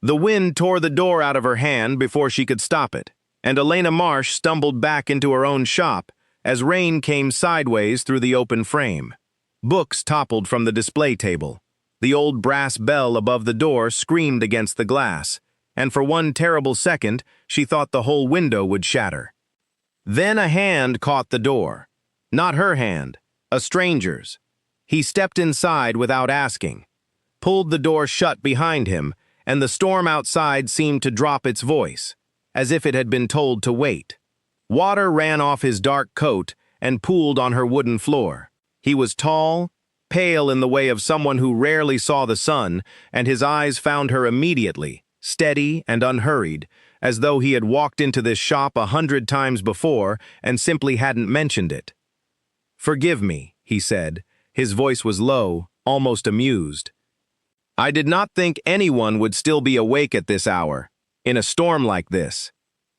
The wind tore the door out of her hand before she could stop it, and Elena Marsh stumbled back into her own shop as rain came sideways through the open frame. Books toppled from the display table. The old brass bell above the door screamed against the glass, and for one terrible second she thought the whole window would shatter. Then a hand caught the door. Not her hand, a stranger's. He stepped inside without asking, pulled the door shut behind him, and the storm outside seemed to drop its voice, as if it had been told to wait. Water ran off his dark coat and pooled on her wooden floor. He was tall, pale in the way of someone who rarely saw the sun, and his eyes found her immediately, steady and unhurried, as though he had walked into this shop 100 times before and simply hadn't mentioned it. "Forgive me," he said. His voice was low, almost amused. "I did not think anyone would still be awake at this hour, in a storm like this."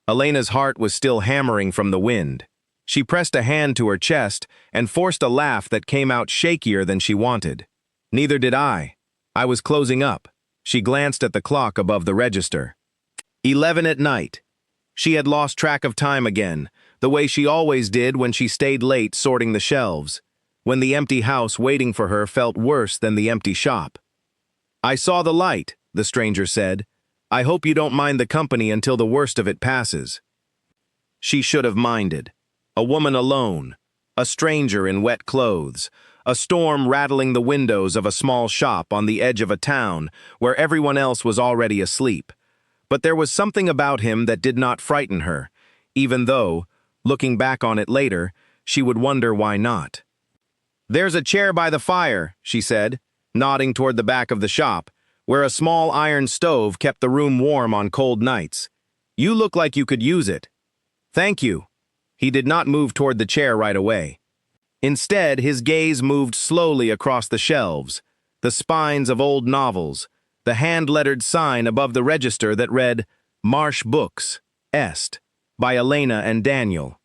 Elena's heart was still hammering from the wind. She pressed a hand to her chest and forced a laugh that came out shakier than she wanted. "Neither did I. I was closing up." She glanced at the clock above the register. 11 at night. She had lost track of time again, the way she always did when she stayed late sorting the shelves, when the empty house waiting for her felt worse than the empty shop. "I saw the light," the stranger said. "I hope you don't mind the company until the worst of it passes." She should have minded. A woman alone, a stranger in wet clothes, a storm rattling the windows of a small shop on the edge of a town where everyone else was already asleep. But there was something about him that did not frighten her, even though, looking back on it later, she would wonder why not. "There's a chair by the fire," she said, nodding toward the back of the shop, where a small iron stove kept the room warm on cold nights. "You look like you could use it." "Thank you." He did not move toward the chair right away. Instead, his gaze moved slowly across the shelves, the spines of old novels, the hand-lettered sign above the register that read, "Marsh Books, Est, by Elena and Daniel."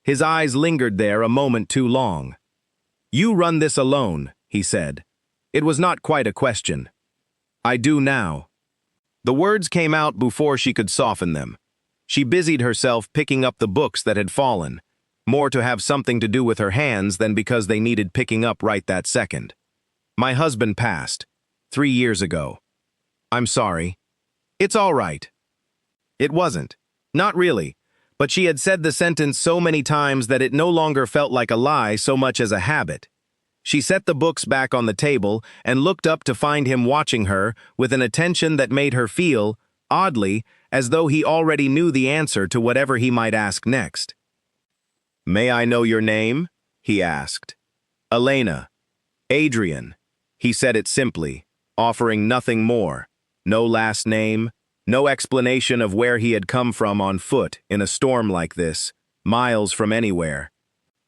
His eyes lingered there a moment too long. "You run this alone," he said. It was not quite a question. "I do now." The words came out before she could soften them. She busied herself picking up the books that had fallen, more to have something to do with her hands than because they needed picking up right that second. "My husband passed 3 years ago. I'm sorry." "It's all right." It wasn't. Not really. But she had said the sentence so many times that it no longer felt like a lie so much as a habit. She set the books back on the table and looked up to find him watching her with an attention that made her feel, oddly, as though he already knew the answer to whatever he might ask next. "May I know your name?" he asked. "Elena. Adrian." He said it simply, offering nothing more. No last name, no explanation of where he had come from on foot in a storm like this, miles from anywhere.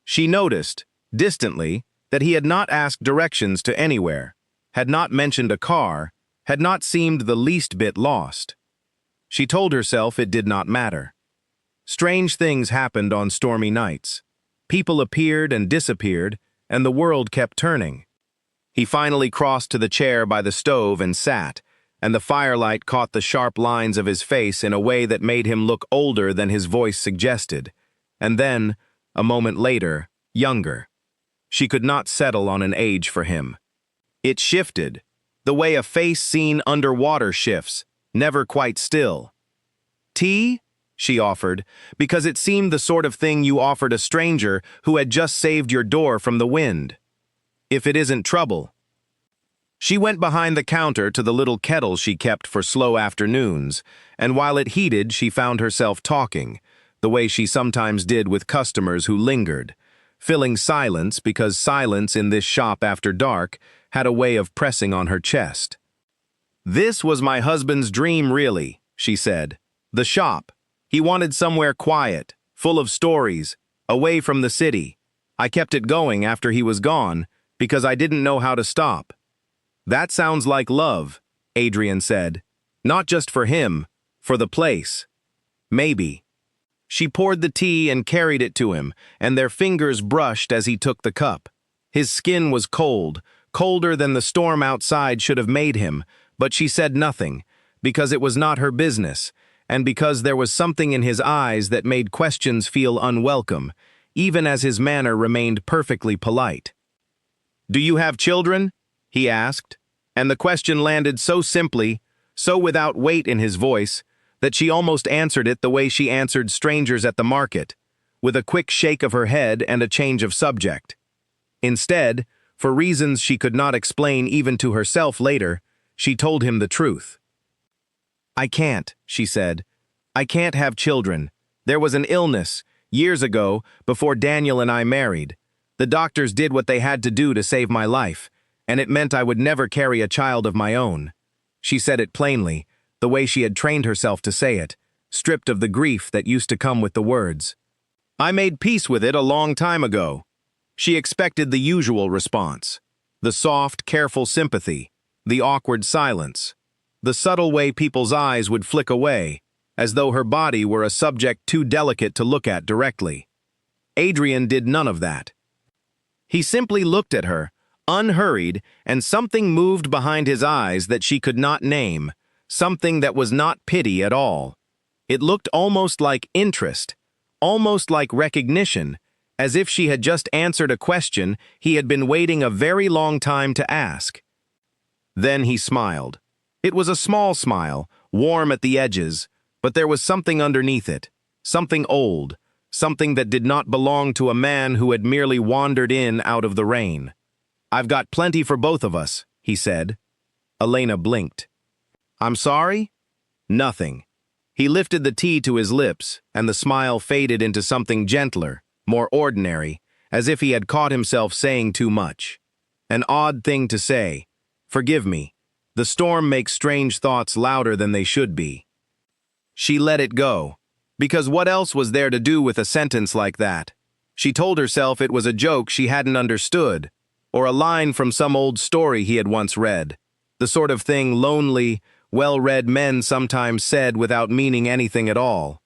She noticed, distantly, that he had not asked directions to anywhere, had not mentioned a car, had not seemed the least bit lost. She told herself it did not matter. Strange things happened on stormy nights. People appeared and disappeared, and the world kept turning. He finally crossed to the chair by the stove and sat, and the firelight caught the sharp lines of his face in a way that made him look older than his voice suggested, and then, a moment later, younger. She could not settle on an age for him. It shifted, the way a face seen underwater shifts, never quite still. "Tea?" she offered, because it seemed the sort of thing you offered a stranger who had just saved your door from the wind. "If it isn't trouble." She went behind the counter to the little kettle she kept for slow afternoons, and while it heated, she found herself talking, the way she sometimes did with customers who lingered, filling silence because silence in this shop after dark had a way of pressing on her chest. "This was my husband's dream, really," she said. "The shop. He wanted somewhere quiet, full of stories, away from the city. I kept it going after he was gone, because I didn't know how to stop." "That sounds like love," Adrian said. "Not just for him, for the place." "Maybe." She poured the tea and carried it to him, and their fingers brushed as he took the cup. His skin was cold, colder than the storm outside should have made him, but she said nothing, because it was not her business, and because there was something in his eyes that made questions feel unwelcome, even as his manner remained perfectly polite. "Do you have children?" he asked, and the question landed so simply, so without weight in his voice, that she almost answered it the way she answered strangers at the market, with a quick shake of her head and a change of subject. Instead, for reasons she could not explain even to herself later, she told him the truth. "I can't," she said. "I can't have children. There was an illness, years ago, before Daniel and I married. The doctors did what they had to do to save my life, and it meant I would never carry a child of my own." She said it plainly, the way she had trained herself to say it, stripped of the grief that used to come with the words. "I made peace with it a long time ago." She expected the usual response, the soft, careful sympathy, the awkward silence, the subtle way people's eyes would flick away, as though her body were a subject too delicate to look at directly. Adrian did none of that. He simply looked at her, unhurried, and something moved behind his eyes that she could not name, something that was not pity at all. It looked almost like interest, almost like recognition, as if she had just answered a question he had been waiting a very long time to ask. Then he smiled. It was a small smile, warm at the edges, but there was something underneath it, something old, something that did not belong to a man who had merely wandered in out of the rain. "I've got plenty for both of us," he said. Elena blinked. "I'm sorry?" "Nothing." He lifted the tea to his lips, and the smile faded into something gentler, more ordinary, as if he had caught himself saying too much. An odd thing to say. "Forgive me. The storm makes strange thoughts louder than they should be." She let it go, because what else was there to do with a sentence like that? She told herself it was a joke she hadn't understood, or a line from some old story he had once read, the sort of thing lonely, well-read men sometimes said without meaning anything at all.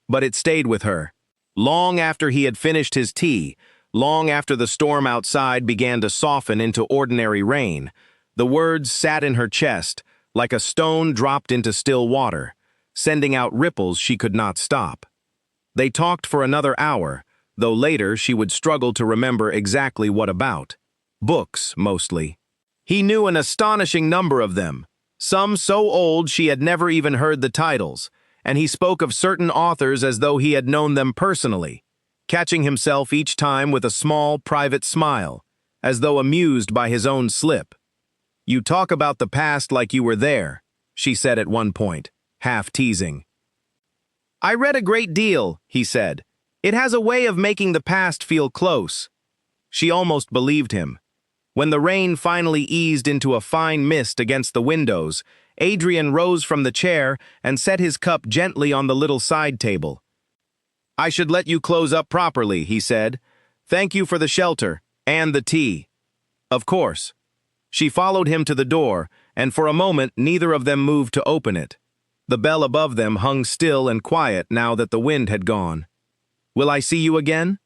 But it stayed with her. Long after he had finished his tea, long after the storm outside began to soften into ordinary rain, the words sat in her chest like a stone dropped into still water, sending out ripples she could not stop. They talked for another hour, though later she would struggle to remember exactly what about. Books, mostly. He knew an astonishing number of them, some so old she had never even heard the titles, and he spoke of certain authors as though he had known them personally, catching himself each time with a small, private smile, as though amused by his own slip. "You talk about the past like you were there," she said at one point, half teasing. "I read a great deal," he said. "It has a way of making the past feel close." She almost believed him. When the rain finally eased into a fine mist against the windows, Adrian rose from the chair and set his cup gently on the little side table. "I should let you close up properly," he said. "Thank you for the shelter, and the tea." "Of course." She followed him to the door, and for a moment neither of them moved to open it. The bell above them hung still and quiet now that the wind had gone. "Will I see you again?"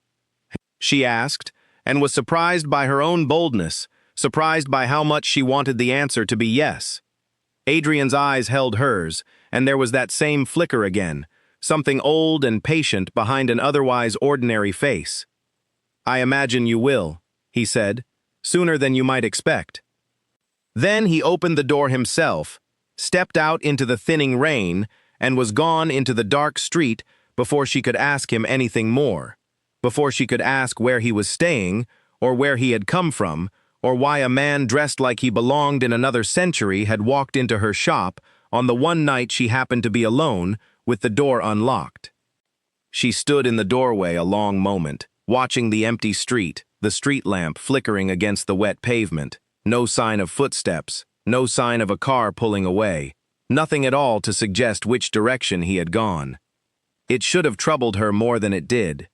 she asked, and was surprised by her own boldness, surprised by how much she wanted the answer to be yes. Adrian's eyes held hers, and there was that same flicker again, something old and patient behind an otherwise ordinary face. "I imagine you will," he said, "sooner than you might expect." Then he opened the door himself, stepped out into the thinning rain, and was gone into the dark street before she could ask him anything more, before she could ask where he was staying, or where he had come from, or why a man dressed like he belonged in another century had walked into her shop on the one night she happened to be alone, with the door unlocked. She stood in the doorway a long moment, watching the empty street, the street lamp flickering against the wet pavement. No sign of footsteps, no sign of a car pulling away, nothing at all to suggest which direction he had gone. It should have troubled her more than it did.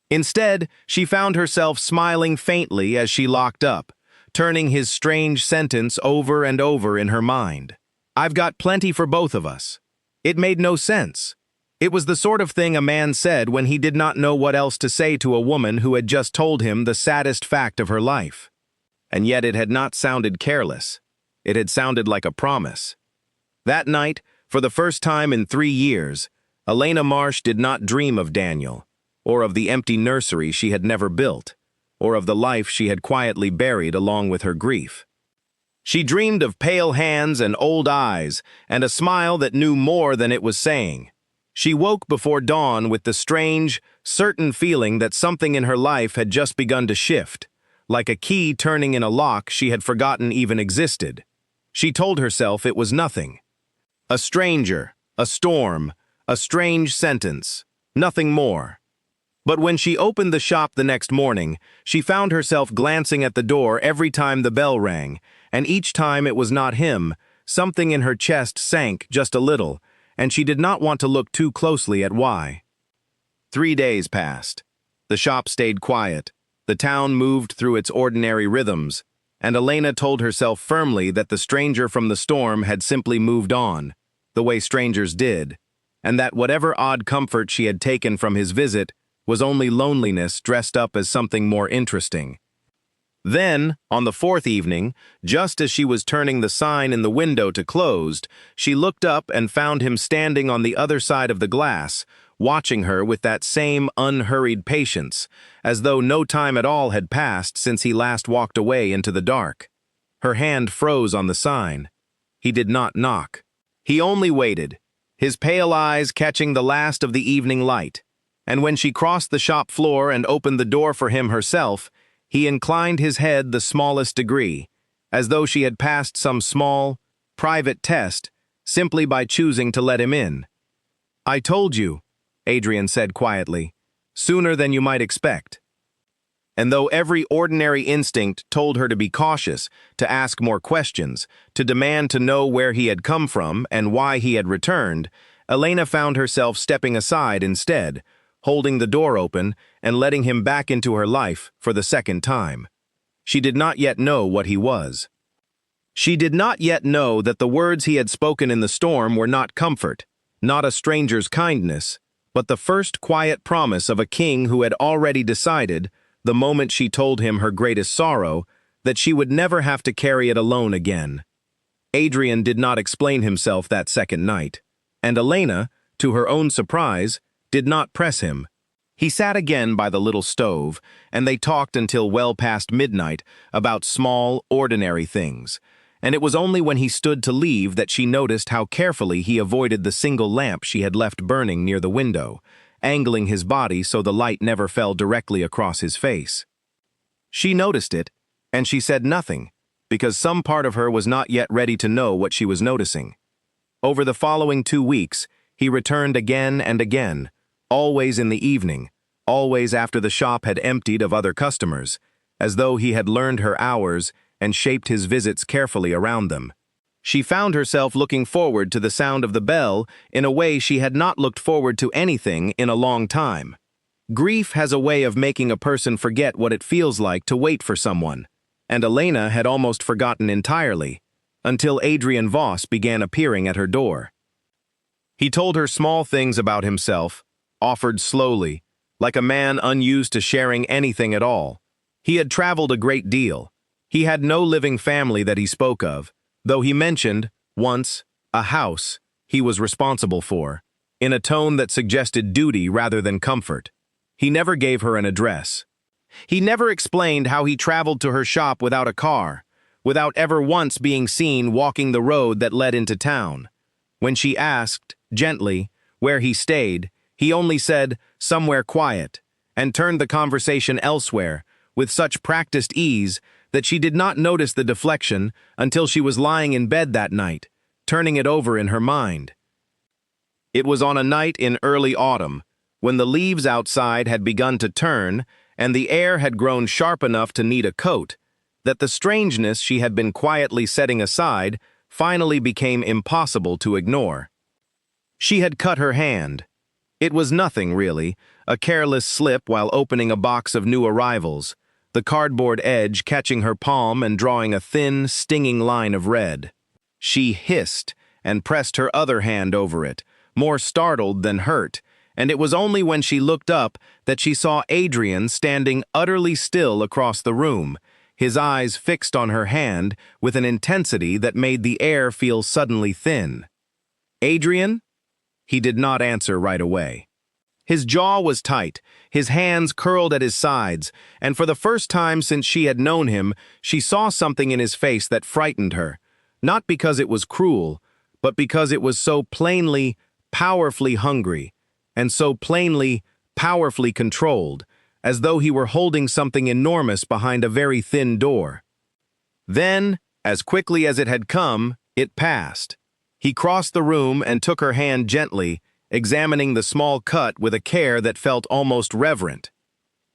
Instead, she found herself smiling faintly as she locked up, turning his strange sentence over and over in her mind. "I've got plenty for both of us." It made no sense. It was the sort of thing a man said when he did not know what else to say to a woman who had just told him the saddest fact of her life. And yet it had not sounded careless. It had sounded like a promise. That night, for the first time in 3 years, Elena Marsh did not dream of Daniel, or of the empty nursery she had never built, or of the life she had quietly buried along with her grief. She dreamed of pale hands and old eyes, and a smile that knew more than it was saying. She woke before dawn with the strange, certain feeling that something in her life had just begun to shift, like a key turning in a lock she had forgotten even existed. She told herself it was nothing. A stranger, a storm, a strange sentence, nothing more. But when she opened the shop the next morning, she found herself glancing at the door every time the bell rang, and each time it was not him, something in her chest sank just a little, and she did not want to look too closely at why. 3 days passed. The shop stayed quiet. The town moved through its ordinary rhythms, and Elena told herself firmly that the stranger from the storm had simply moved on, the way strangers did, and that whatever odd comfort she had taken from his visit was only loneliness dressed up as something more interesting. Then, on the 4th evening, just as she was turning the sign in the window to closed, she looked up and found him standing on the other side of the glass, watching her with that same unhurried patience, as though no time at all had passed since he last walked away into the dark. Her hand froze on the sign. He did not knock. He only waited, his pale eyes catching the last of the evening light, and when she crossed the shop floor and opened the door for him herself, he inclined his head the smallest degree, as though she had passed some small, private test simply by choosing to let him in. "I told you," Adrian said quietly, "sooner than you might expect." And though every ordinary instinct told her to be cautious, to ask more questions, to demand to know where he had come from and why he had returned, Elena found herself stepping aside instead, holding the door open and letting him back into her life for the second time. She did not yet know what he was. She did not yet know that the words he had spoken in the storm were not comfort, not a stranger's kindness, but the first quiet promise of a king who had already decided, the moment she told him her greatest sorrow, that she would never have to carry it alone again. Adrian did not explain himself that second night, and Elena, to her own surprise, did not press him. He sat again by the little stove, and they talked until well past midnight about small, ordinary things, and it was only when he stood to leave that she noticed how carefully he avoided the single lamp she had left burning near the window, angling his body so the light never fell directly across his face. She noticed it, and she said nothing, because some part of her was not yet ready to know what she was noticing. Over the following 2 weeks, he returned again and again, always in the evening, always after the shop had emptied of other customers, as though he had learned her hours and shaped his visits carefully around them. She found herself looking forward to the sound of the bell in a way she had not looked forward to anything in a long time. Grief has a way of making a person forget what it feels like to wait for someone, and Elena had almost forgotten entirely, until Adrian Voss began appearing at her door. He told her small things about himself, offered slowly, like a man unused to sharing anything at all. He had traveled a great deal. He had no living family that he spoke of, though he mentioned, once, a house he was responsible for, in a tone that suggested duty rather than comfort. He never gave her an address. He never explained how he traveled to her shop without a car, without ever once being seen walking the road that led into town. When she asked, gently, where he stayed, he only said, "Somewhere quiet," and turned the conversation elsewhere, with such practiced ease that she did not notice the deflection until she was lying in bed that night, turning it over in her mind. It was on a night in early autumn, when the leaves outside had begun to turn and the air had grown sharp enough to need a coat, that the strangeness she had been quietly setting aside finally became impossible to ignore. She had cut her hand. It was nothing, really, a careless slip while opening a box of new arrivals, the cardboard edge catching her palm and drawing a thin, stinging line of red. She hissed and pressed her other hand over it, more startled than hurt, and it was only when she looked up that she saw Adrian standing utterly still across the room, his eyes fixed on her hand with an intensity that made the air feel suddenly thin. Adrian? He did not answer right away. His jaw was tight, his hands curled at his sides, and for the first time since she had known him, she saw something in his face that frightened her, not because it was cruel, but because it was so plainly, powerfully hungry, and so plainly, powerfully controlled, as though he were holding something enormous behind a very thin door. Then, as quickly as it had come, it passed. He crossed the room and took her hand gently, examining the small cut with a care that felt almost reverent.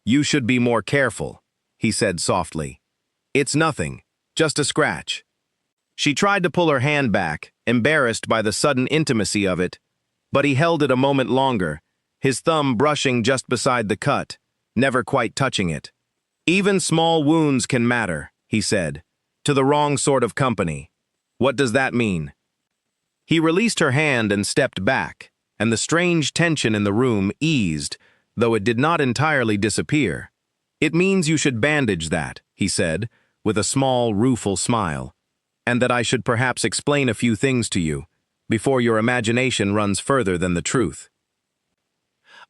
"You should be more careful," he said softly. "It's nothing, just a scratch." She tried to pull her hand back, embarrassed by the sudden intimacy of it, but he held it a moment longer, his thumb brushing just beside the cut, never quite touching it. "Even small wounds can matter," he said, "to the wrong sort of company." "What does that mean?" He released her hand and stepped back, and the strange tension in the room eased, though it did not entirely disappear. "It means you should bandage that," he said, with a small, rueful smile, "and that I should perhaps explain a few things to you, before your imagination runs further than the truth."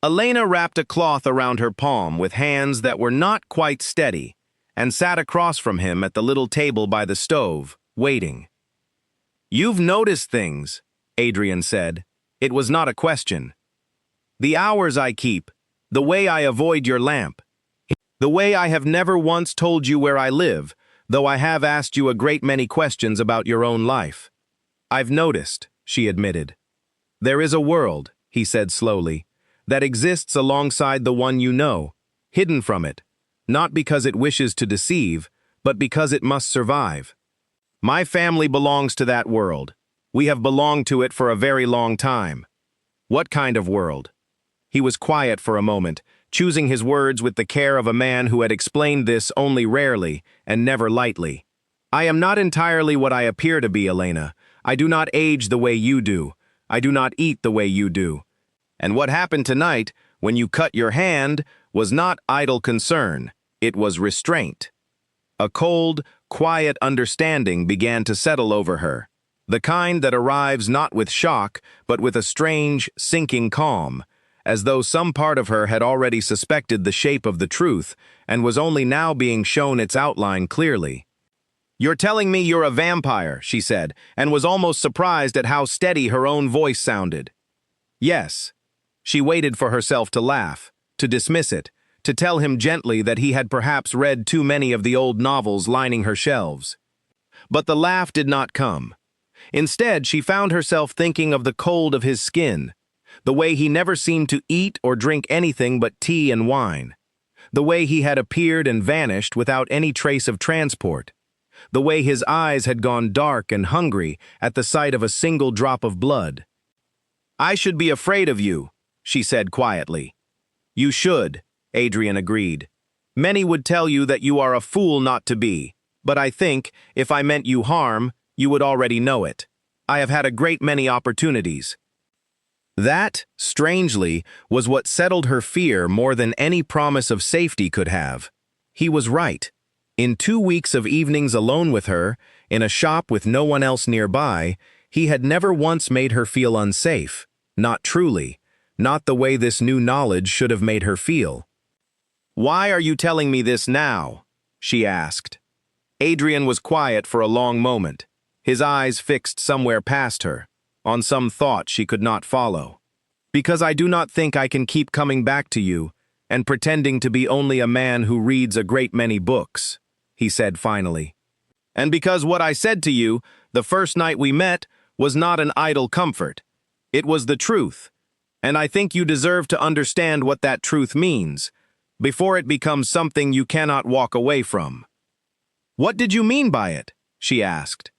Elena wrapped a cloth around her palm with hands that were not quite steady, and sat across from him at the little table by the stove, waiting. "You've noticed things," Adrian said. It was not a question. "The hours I keep, the way I avoid your lamp, the way I have never once told you where I live, though I have asked you a great many questions about your own life." "I've noticed," she admitted. "There is a world," he said slowly, "that exists alongside the one you know, hidden from it, not because it wishes to deceive, but because it must survive. My family belongs to that world. We have belonged to it for a very long time." "What kind of world?" He was quiet for a moment, choosing his words with the care of a man who had explained this only rarely and never lightly. "I am not entirely what I appear to be, Elena. I do not age the way you do. I do not eat the way you do. And what happened tonight, when you cut your hand, was not idle concern. It was restraint." A cold, quiet understanding began to settle over her, the kind that arrives not with shock, but with a strange, sinking calm, as though some part of her had already suspected the shape of the truth and was only now being shown its outline clearly. "You're telling me you're a vampire," she said, and was almost surprised at how steady her own voice sounded. "Yes." She waited for herself to laugh, to dismiss it, to tell him gently that he had perhaps read too many of the old novels lining her shelves. But the laugh did not come. Instead, she found herself thinking of the cold of his skin, the way he never seemed to eat or drink anything but tea and wine, the way he had appeared and vanished without any trace of transport, the way his eyes had gone dark and hungry at the sight of a single drop of blood. "I should be afraid of you," she said quietly. "You should," Adrian agreed. "Many would tell you that you are a fool not to be, but I think, if I meant you harm, you would already know it. I have had a great many opportunities." That, strangely, was what settled her fear more than any promise of safety could have. He was right. In 2 weeks of evenings alone with her, in a shop with no one else nearby, he had never once made her feel unsafe. Not truly. Not the way this new knowledge should have made her feel. "Why are you telling me this now?" she asked. Adrian was quiet for a long moment, his eyes fixed somewhere past her, on some thought she could not follow. "Because I do not think I can keep coming back to you and pretending to be only a man who reads a great many books," he said finally. "And because what I said to you, the first night we met, was not an idle comfort. It was the truth, and I think you deserve to understand what that truth means, before it becomes something you cannot walk away from." "What did you mean by it?" she asked.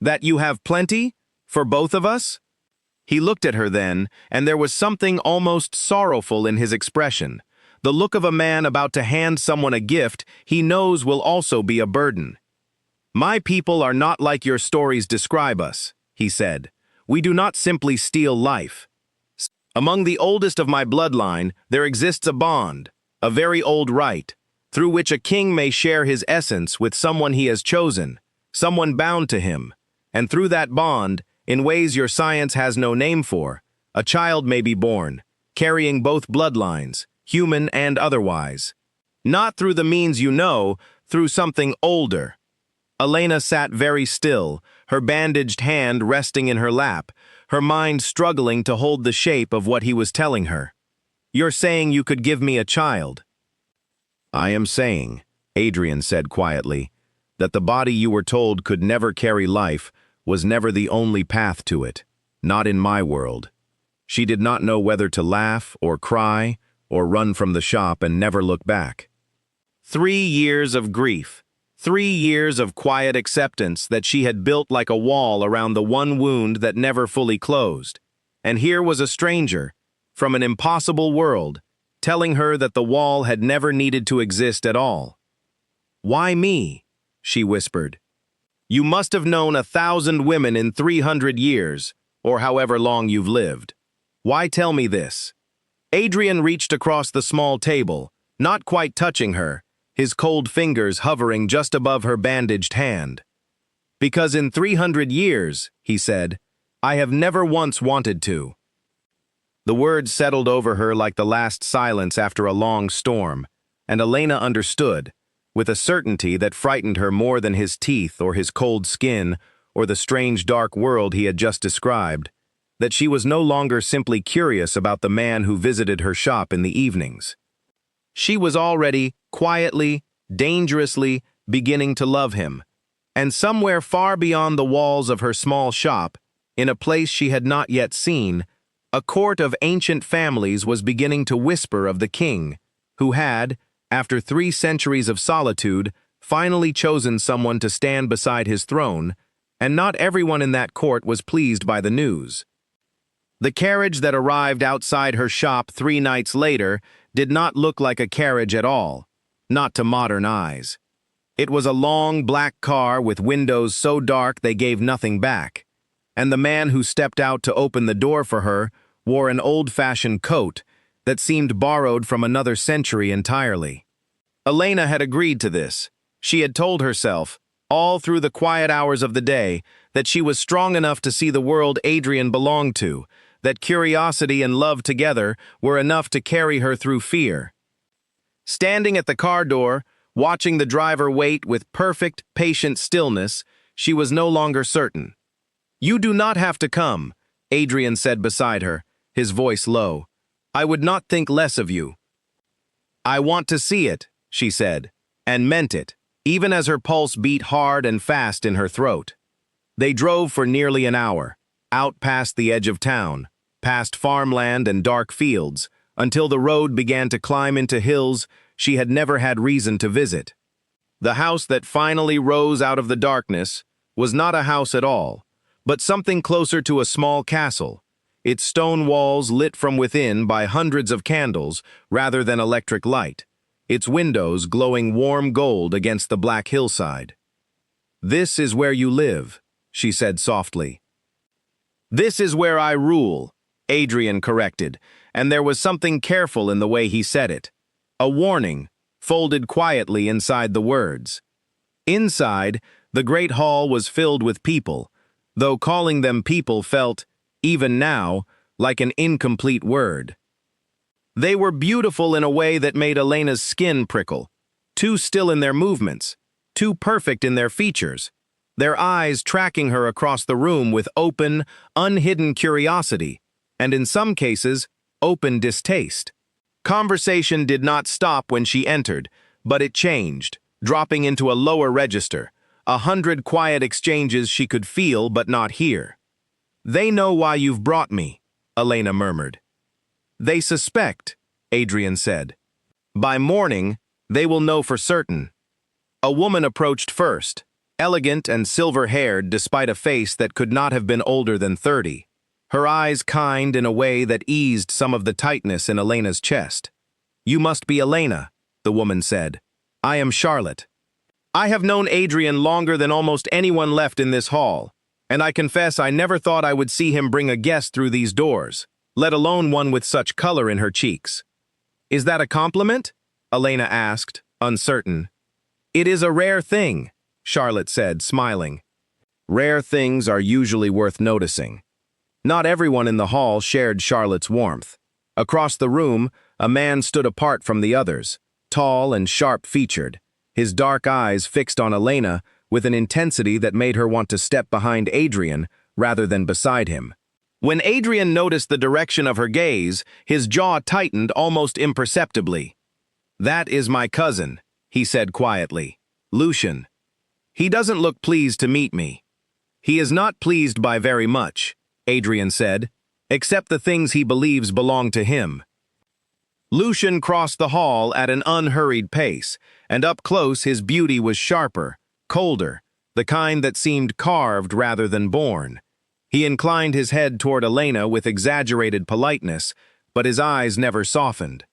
"That you have plenty? For both of us?" He looked at her then, and there was something almost sorrowful in his expression, the look of a man about to hand someone a gift he knows will also be a burden. "My people are not like your stories describe us," he said. "We do not simply steal life. Among the oldest of my bloodline, there exists a bond, a very old right, through which a king may share his essence with someone he has chosen, someone bound to him, and through that bond, In ways your science has no name for, a child may be born, carrying both bloodlines, human and otherwise. Not through the means you know, through something older. Elena sat very still, her bandaged hand resting in her lap, her mind struggling to hold the shape of what he was telling her. "You're saying you could give me a child?" "I am saying," Adrian said quietly, "that the body you were told could never carry life was never the only path to it, not in my world." She did not know whether to laugh or cry or run from the shop and never look back. 3 years of grief, 3 years of quiet acceptance that she had built like a wall around the one wound that never fully closed. And here was a stranger, from an impossible world, telling her that the wall had never needed to exist at all. "Why me?" she whispered. "You must have known 1,000 women in 300 years, or however long you've lived. Why tell me this?" Adrian reached across the small table, not quite touching her, his cold fingers hovering just above her bandaged hand. "Because in 300 years," he said, "I have never once wanted to." The words settled over her like the last silence after a long storm, and Elena understood, with a certainty that frightened her more than his teeth or his cold skin or the strange dark world he had just described, that she was no longer simply curious about the man who visited her shop in the evenings. She was already, quietly, dangerously, beginning to love him, and somewhere far beyond the walls of her small shop, in a place she had not yet seen, a court of ancient families was beginning to whisper of the king, who had, after 3 centuries of solitude, finally chosen someone to stand beside his throne, and not everyone in that court was pleased by the news. The carriage that arrived outside her shop 3 nights later did not look like a carriage at all, not to modern eyes. It was a long black car with windows so dark they gave nothing back, and the man who stepped out to open the door for her wore an old-fashioned coat that seemed borrowed from another century entirely. Elena had agreed to this. She had told herself, all through the quiet hours of the day, that she was strong enough to see the world Adrian belonged to, that curiosity and love together were enough to carry her through fear. Standing at the car door, watching the driver wait with perfect, patient stillness, she was no longer certain. "You do not have to come," Adrian said beside her, his voice low. "I would not think less of you." "I want to see it," she said, and meant it, even as her pulse beat hard and fast in her throat. They drove for nearly an hour, out past the edge of town, past farmland and dark fields, until the road began to climb into hills she had never had reason to visit. The house that finally rose out of the darkness was not a house at all, but something closer to a small castle, its stone walls lit from within by hundreds of candles rather than electric light, its windows glowing warm gold against the black hillside. "This is where you live," she said softly. "This is where I rule," Adrian corrected, and there was something careful in the way he said it. A warning, folded quietly inside the words. Inside, the great hall was filled with people, though calling them people felt, even now, like an incomplete word. They were beautiful in a way that made Elena's skin prickle, too still in their movements, too perfect in their features, their eyes tracking her across the room with open, unhidden curiosity, and in some cases, open distaste. Conversation did not stop when she entered, but it changed, dropping into a lower register, 100 quiet exchanges she could feel but not hear. "They know why you've brought me," Elena murmured. "They suspect," Adrian said. "By morning, they will know for certain." A woman approached first, elegant and silver-haired despite a face that could not have been older than 30. Her eyes kind in a way that eased some of the tightness in Elena's chest. "You must be Elena," the woman said. "I am Charlotte. I have known Adrian longer than almost anyone left in this hall, and I confess I never thought I would see him bring a guest through these doors, let alone one with such color in her cheeks." "Is that a compliment?" Elena asked, uncertain. "It is a rare thing," Charlotte said, smiling. Rare things are usually worth noticing. Not everyone in the hall shared Charlotte's warmth. Across the room, a man stood apart from the others, tall and sharp-featured, his dark eyes fixed on Elena with an intensity that made her want to step behind Adrian rather than beside him. When Adrian noticed the direction of her gaze, his jaw tightened almost imperceptibly. "That is my cousin," he said quietly. "Lucian. He doesn't look pleased to meet me." "He is not pleased by very much," Adrian said, "except the things he believes belong to him." Lucian crossed the hall at an unhurried pace, and up close his beauty was sharper, colder, the kind that seemed carved rather than born. He inclined his head toward Elena with exaggerated politeness, but his eyes never softened.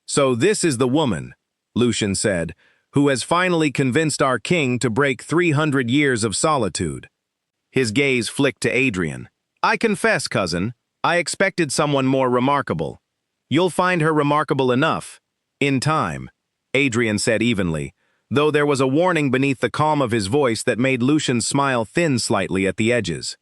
"So this is the woman," Lucian said, "who has finally convinced our king to break 300 years of solitude." His gaze flicked to Adrian. "I confess, cousin, I expected someone more remarkable." "You'll find her remarkable enough. In time," Adrian said evenly, though there was a warning beneath the calm of his voice that made Lucian's smile thin slightly at the edges.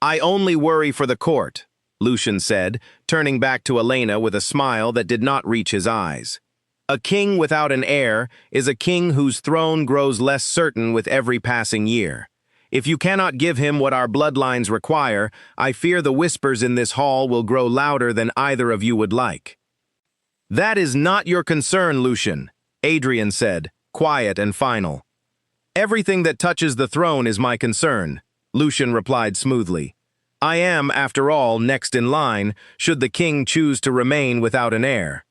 "I only worry for the court," Lucian said, turning back to Elena with a smile that did not reach his eyes. "A king without an heir is a king whose throne grows less certain with every passing year. If you cannot give him what our bloodlines require, I fear the whispers in this hall will grow louder than either of you would like." "That is not your concern, Lucian," Adrian said, quiet and final. "Everything that touches the throne is my concern," Lucian replied smoothly. "I am, after all, next in line, should the king choose to remain without an heir."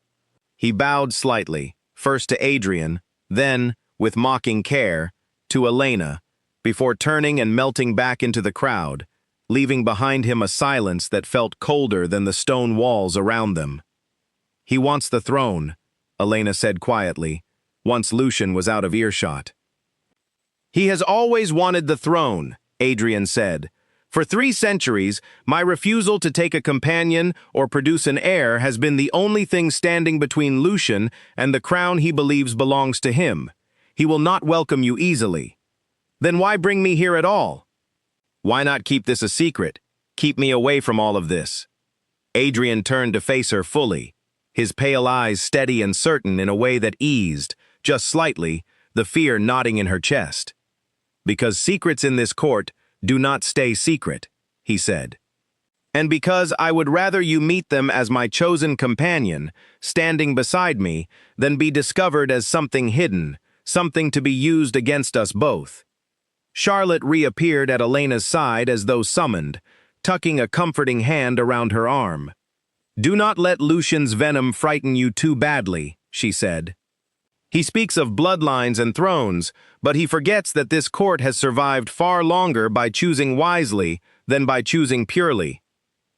He bowed slightly, first to Adrian, then, with mocking care, to Elena, before turning and melting back into the crowd, leaving behind him a silence that felt colder than the stone walls around them. "He wants the throne," Elena said quietly, once Lucian was out of earshot. "He has always wanted the throne," Adrian said. "For 3 centuries, my refusal to take a companion or produce an heir has been the only thing standing between Lucian and the crown he believes belongs to him. He will not welcome you easily. Then why bring me here at all? Why not keep this a secret? Keep me away from all of this?" Adrian turned to face her fully, his pale eyes steady and certain in a way that eased, just slightly, the fear knotting in her chest. "Because secrets in this court do not stay secret," he said. "And because I would rather you meet them as my chosen companion, standing beside me, than be discovered as something hidden, something to be used against us both." Charlotte reappeared at Elena's side as though summoned, tucking a comforting hand around her arm. "Do not let Lucian's venom frighten you too badly," she said. "He speaks of bloodlines and thrones, but he forgets that this court has survived far longer by choosing wisely than by choosing purely.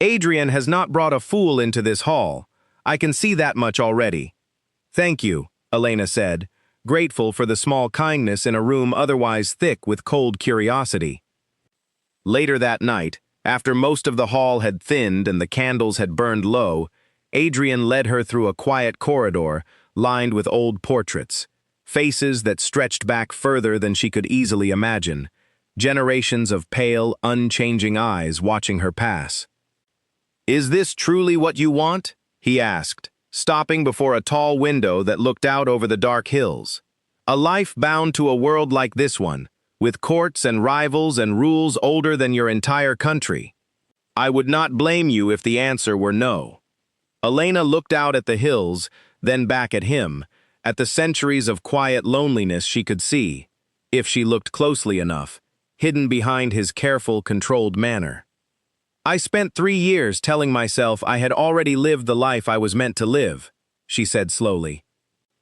Adrian has not brought a fool into this hall. I can see that much already." "Thank you," Elena said, grateful for the small kindness in a room otherwise thick with cold curiosity. Later that night, after most of the hall had thinned and the candles had burned low, Adrian led her through a quiet corridor lined with old portraits, faces that stretched back further than she could easily imagine, generations of pale, unchanging eyes watching her pass. "Is this truly what you want?" he asked, stopping before a tall window that looked out over the dark hills. "A life bound to a world like this one, with courts and rivals and rules older than your entire country? I would not blame you if the answer were no." Elena looked out at the hills, then back at him, at the centuries of quiet loneliness she could see, if she looked closely enough, hidden behind his careful, controlled manner. "I spent 3 years telling myself I had already lived the life I was meant to live," she said slowly.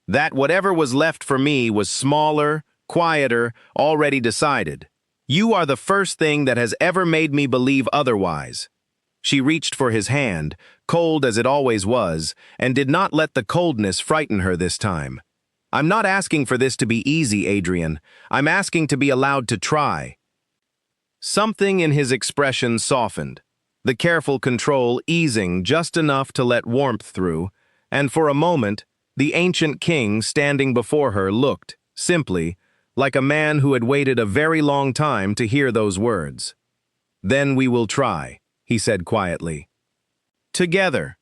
"That whatever was left for me was smaller, quieter, already decided. You are the first thing that has ever made me believe otherwise." She reached for his hand, cold as it always was, and did not let the coldness frighten her this time. "I'm not asking for this to be easy, Adrian. I'm asking to be allowed to try." Something in his expression softened, the careful control easing just enough to let warmth through, and for a moment, the ancient king standing before her looked, simply, like a man who had waited a very long time to hear those words. "Then we will try," he said quietly. Together.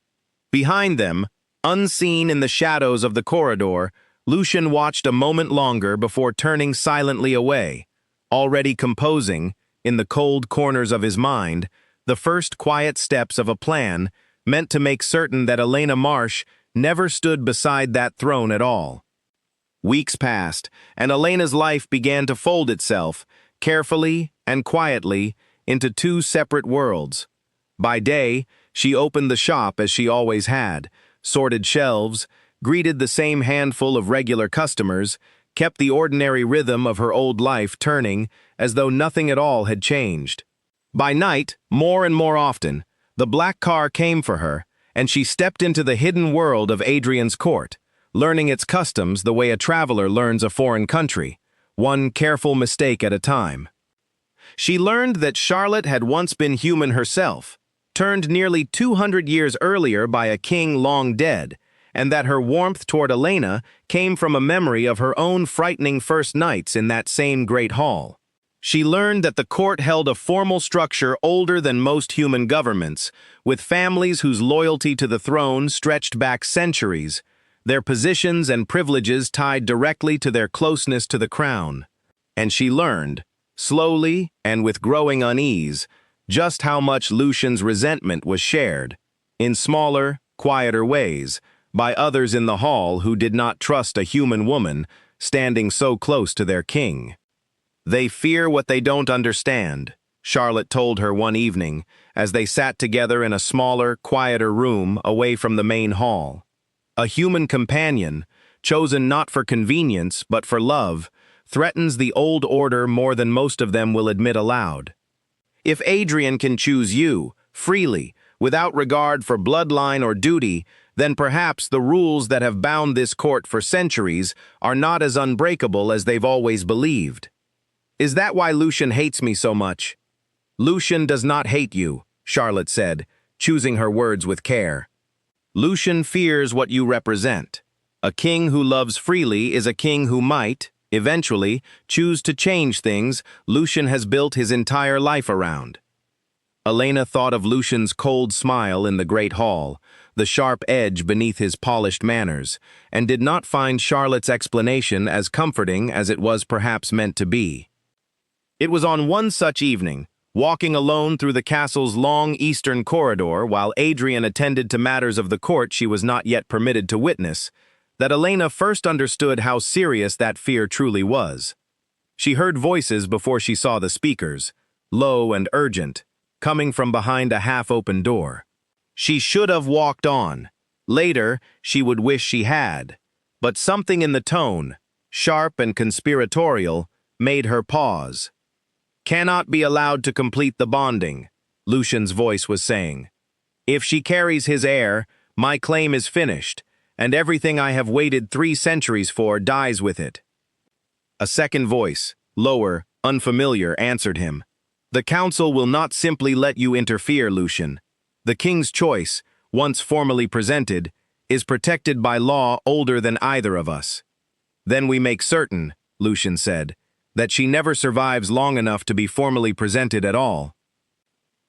Behind them, unseen in the shadows of the corridor, Lucian watched a moment longer before turning silently away, already composing, in the cold corners of his mind, the first quiet steps of a plan meant to make certain that Elena Marsh never stood beside that throne at all. Weeks passed, and Elena's life began to fold itself, carefully and quietly, into two separate worlds. By day, she opened the shop as she always had, sorted shelves, greeted the same handful of regular customers, kept the ordinary rhythm of her old life turning as though nothing at all had changed. By night, more and more often, the black car came for her, and she stepped into the hidden world of Adrian's court, learning its customs the way a traveler learns a foreign country, one careful mistake at a time. She learned that Charlotte had once been human herself, turned nearly 200 years earlier by a king long dead, and that her warmth toward Elena came from a memory of her own frightening first nights in that same great hall. She learned that the court held a formal structure older than most human governments, with families whose loyalty to the throne stretched back centuries, their positions and privileges tied directly to their closeness to the crown. And she learned, slowly and with growing unease, just how much Lucian's resentment was shared, in smaller, quieter ways, by others in the hall who did not trust a human woman standing so close to their king. "They fear what they don't understand," Charlotte told her one evening, as they sat together in a smaller, quieter room away from the main hall. "A human companion, chosen not for convenience but for love, threatens the old order more than most of them will admit aloud. If Adrian can choose you, freely, without regard for bloodline or duty, then perhaps the rules that have bound this court for centuries are not as unbreakable as they've always believed. Is that why Lucian hates me so much?" "Lucian does not hate you," Charlotte said, choosing her words with care. "Lucian fears what you represent. A king who loves freely is a king who might, eventually, choose to change things Lucian has built his entire life around." Elena thought of Lucian's cold smile in the great hall, the sharp edge beneath his polished manners, and did not find Charlotte's explanation as comforting as it was perhaps meant to be. It was on one such evening, walking alone through the castle's long eastern corridor while Adrian attended to matters of the court she was not yet permitted to witness, that Elena first understood how serious that fear truly was. She heard voices before she saw the speakers, low and urgent, coming from behind a half-open door. She should have walked on. Later, she would wish she had. But something in the tone, sharp and conspiratorial, made her pause. "Cannot be allowed to complete the bonding," Lucian's voice was saying. "If she carries his heir, my claim is finished, and everything I have waited 3 centuries for dies with it." A second voice, lower, unfamiliar, answered him. "The council will not simply let you interfere, Lucian. The king's choice, once formally presented, is protected by law older than either of us." "Then we make certain," Lucian said, "that she never survives long enough to be formally presented at all."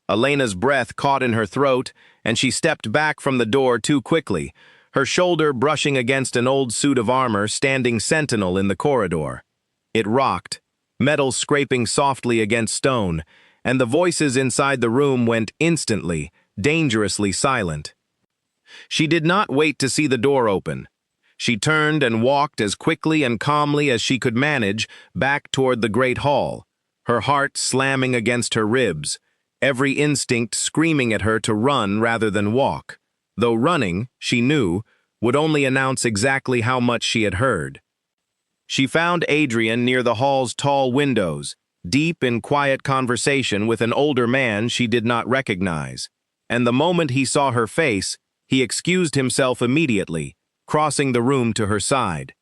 Elena's breath caught in her throat, and she stepped back from the door too quickly, her shoulder brushing against an old suit of armor standing sentinel in the corridor. It rocked, metal scraping softly against stone, and the voices inside the room went instantly, dangerously silent. She did not wait to see the door open. She turned and walked as quickly and calmly as she could manage back toward the great hall, her heart slamming against her ribs, every instinct screaming at her to run rather than walk, though running, she knew, would only announce exactly how much she had heard. She found Adrian near the hall's tall windows, deep in quiet conversation with an older man she did not recognize, and the moment he saw her face, he excused himself immediately, crossing the room to her side.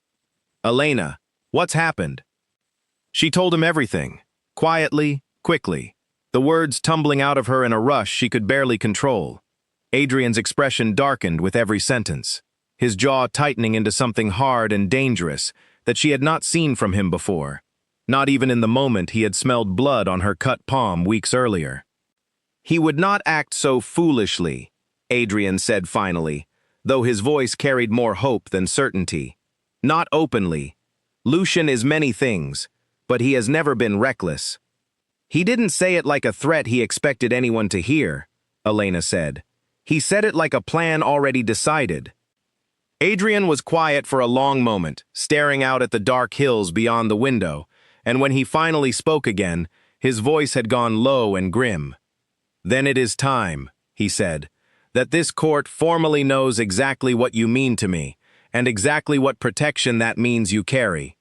"Elena, what's happened?" She told him everything, quietly, quickly, the words tumbling out of her in a rush she could barely control. Adrian's expression darkened with every sentence, his jaw tightening into something hard and dangerous that she had not seen from him before. Not even in the moment he had smelled blood on her cut palm weeks earlier. "He would not act so foolishly," Adrian said finally, though his voice carried more hope than certainty. "Not openly. Lucian is many things, but he has never been reckless." "He didn't say it like a threat he expected anyone to hear," Elena said. "He said it like a plan already decided." Adrian was quiet for a long moment, staring out at the dark hills beyond the window, and when he finally spoke again, his voice had gone low and grim. "Then it is time," he said, "that this court formally knows exactly what you mean to me, and exactly what protection that means you carry.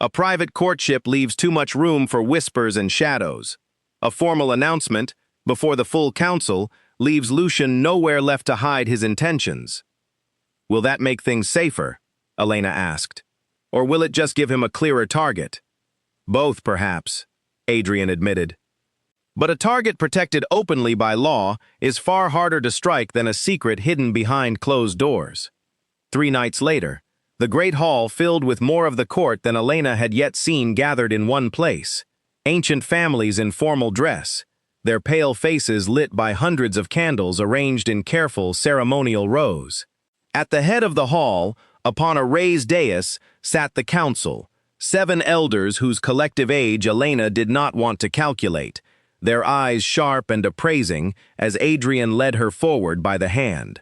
A private courtship leaves too much room for whispers and shadows. A formal announcement, before the full council, leaves Lucian nowhere left to hide his intentions." "Will that make things safer?" Elena asked. "Or will it just give him a clearer target?" "Both, perhaps," Adrian admitted. "But a target protected openly by law is far harder to strike than a secret hidden behind closed doors." 3 nights later, the great hall filled with more of the court than Elena had yet seen gathered in one place. Ancient families in formal dress, their pale faces lit by hundreds of candles arranged in careful ceremonial rows. At the head of the hall, upon a raised dais, sat the council, 7 elders whose collective age Elena did not want to calculate, their eyes sharp and appraising as Adrian led her forward by the hand.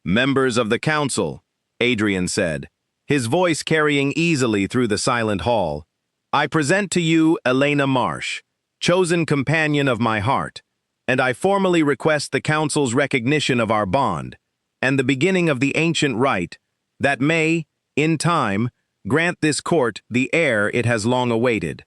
"Members of the council," Adrian said, his voice carrying easily through the silent hall, "I present to you Elena Marsh, chosen companion of my heart, and I formally request the council's recognition of our bond, and the beginning of the ancient rite that may, in time, grant this court the heir it has long awaited."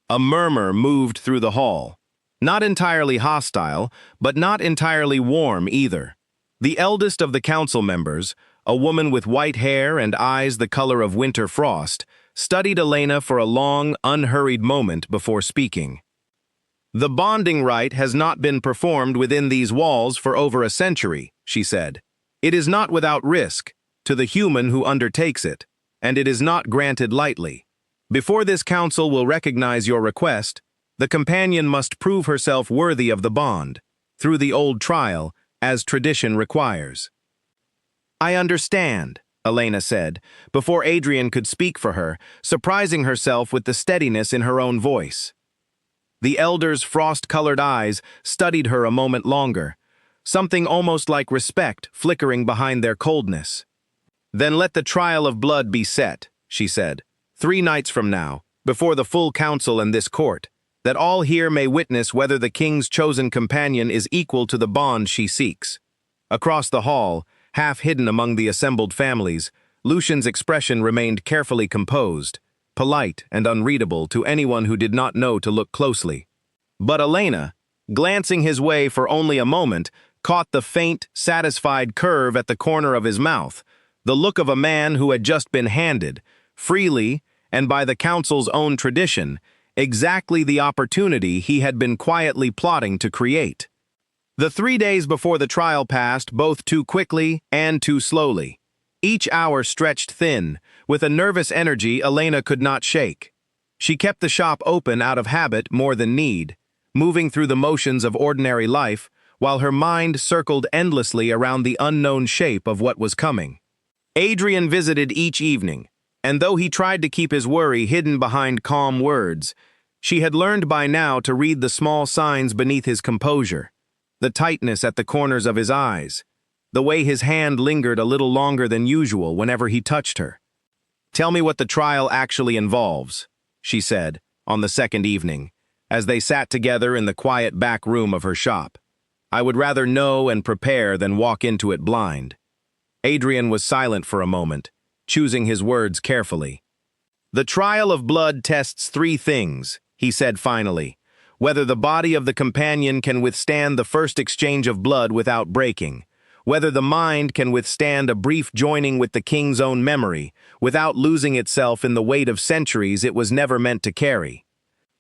A murmur moved through the hall, not entirely hostile, but not entirely warm either. The eldest of the council members, a woman with white hair and eyes the color of winter frost, studied Elena for a long, unhurried moment before speaking. "The bonding rite has not been performed within these walls for over a century," she said. "It is not without risk to the human who undertakes it, and it is not granted lightly. Before this council will recognize your request, the companion must prove herself worthy of the bond, through the old trial, as tradition requires." "I understand," Elena said, before Adrian could speak for her, surprising herself with the steadiness in her own voice. The elder's frost-colored eyes studied her a moment longer, something almost like respect flickering behind their coldness. "Then let the trial of blood be set," she said, 3 nights from now, before the full council and this court, that all here may witness whether the king's chosen companion is equal to the bond she seeks." Across the hall, half hidden among the assembled families, Lucian's expression remained carefully composed, polite and unreadable to anyone who did not know to look closely. But Elena, glancing his way for only a moment, caught the faint, satisfied curve at the corner of his mouth, the look of a man who had just been handed, freely and by the council's own tradition, exactly the opportunity he had been quietly plotting to create. The 3 days before the trial passed both too quickly and too slowly. Each hour stretched thin, with a nervous energy Elena could not shake. She kept the shop open out of habit more than need, moving through the motions of ordinary life, while her mind circled endlessly around the unknown shape of what was coming. Adrian visited each evening, and though he tried to keep his worry hidden behind calm words, she had learned by now to read the small signs beneath his composure, the tightness at the corners of his eyes, the way his hand lingered a little longer than usual whenever he touched her. "Tell me what the trial actually involves," she said, on the second evening, as they sat together in the quiet back room of her shop. "I would rather know and prepare than walk into it blind." Adrian was silent for a moment, choosing his words carefully. "The trial of blood tests 3 things," he said finally. "Whether the body of the companion can withstand the first exchange of blood without breaking, whether the mind can withstand a brief joining with the king's own memory, without losing itself in the weight of centuries it was never meant to carry,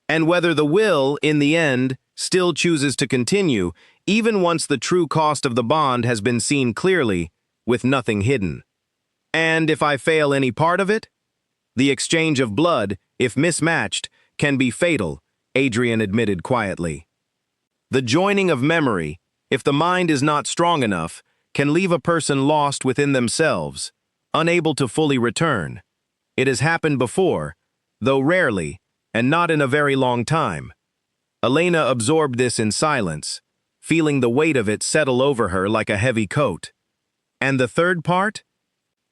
and whether the will, in the end, still chooses to continue, even once the true cost of the bond has been seen clearly, with nothing hidden. And if I fail any part of it, the exchange of blood if mismatched, can be fatal, Adrian admitted quietly. The joining of memory, if the mind is not strong enough, can leave a person lost within themselves, unable to fully return. It has happened before, though rarely, and not in a very long time. Elena absorbed this in silence, feeling the weight of it settle over her like a heavy coat. And the third part?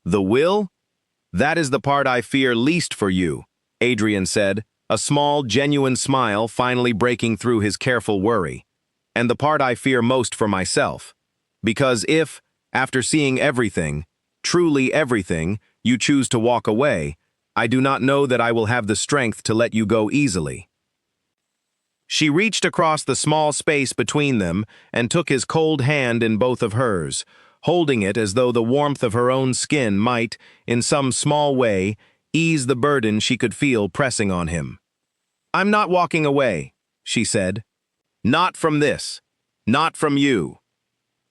The will? That is the part I fear least for you, Adrian said, a small, genuine smile finally breaking through his careful worry. And the part I fear most for myself. Because if, after seeing everything, truly everything, you choose to walk away, I do not know that I will have the strength to let you go easily. She reached across the small space between them and took his cold hand in both of hers, holding it as though the warmth of her own skin might, in some small way, ease the burden she could feel pressing on him. I'm not walking away, she said. Not from this. Not from you.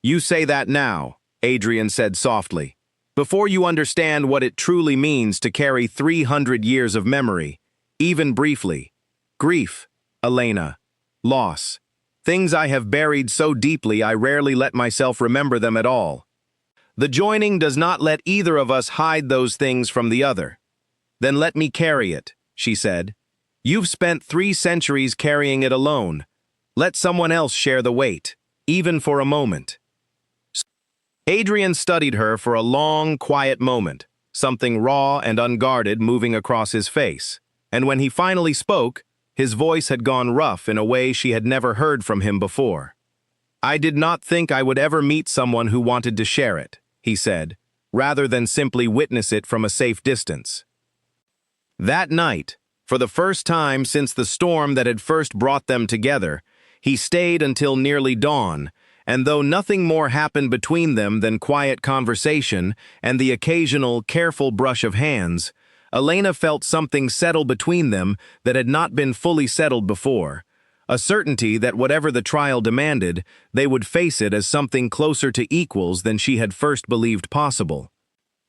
You say that now, Adrian said softly, before you understand what it truly means to carry 300 years of memory, even briefly. Grief, Elena. Loss. Things I have buried so deeply I rarely let myself remember them at all. The joining does not let either of us hide those things from the other. Then let me carry it, she said. You've spent 3 centuries carrying it alone. Let someone else share the weight, even for a moment. Adrian studied her for a long, quiet moment, something raw and unguarded moving across his face. And when he finally spoke, his voice had gone rough in a way she had never heard from him before. I did not think I would ever meet someone who wanted to share it, he said, rather than simply witness it from a safe distance. That night, for the first time since the storm that had first brought them together, he stayed until nearly dawn, and though nothing more happened between them than quiet conversation and the occasional careful brush of hands, Elena felt something settle between them that had not been fully settled before, a certainty that whatever the trial demanded, they would face it as something closer to equals than she had first believed possible.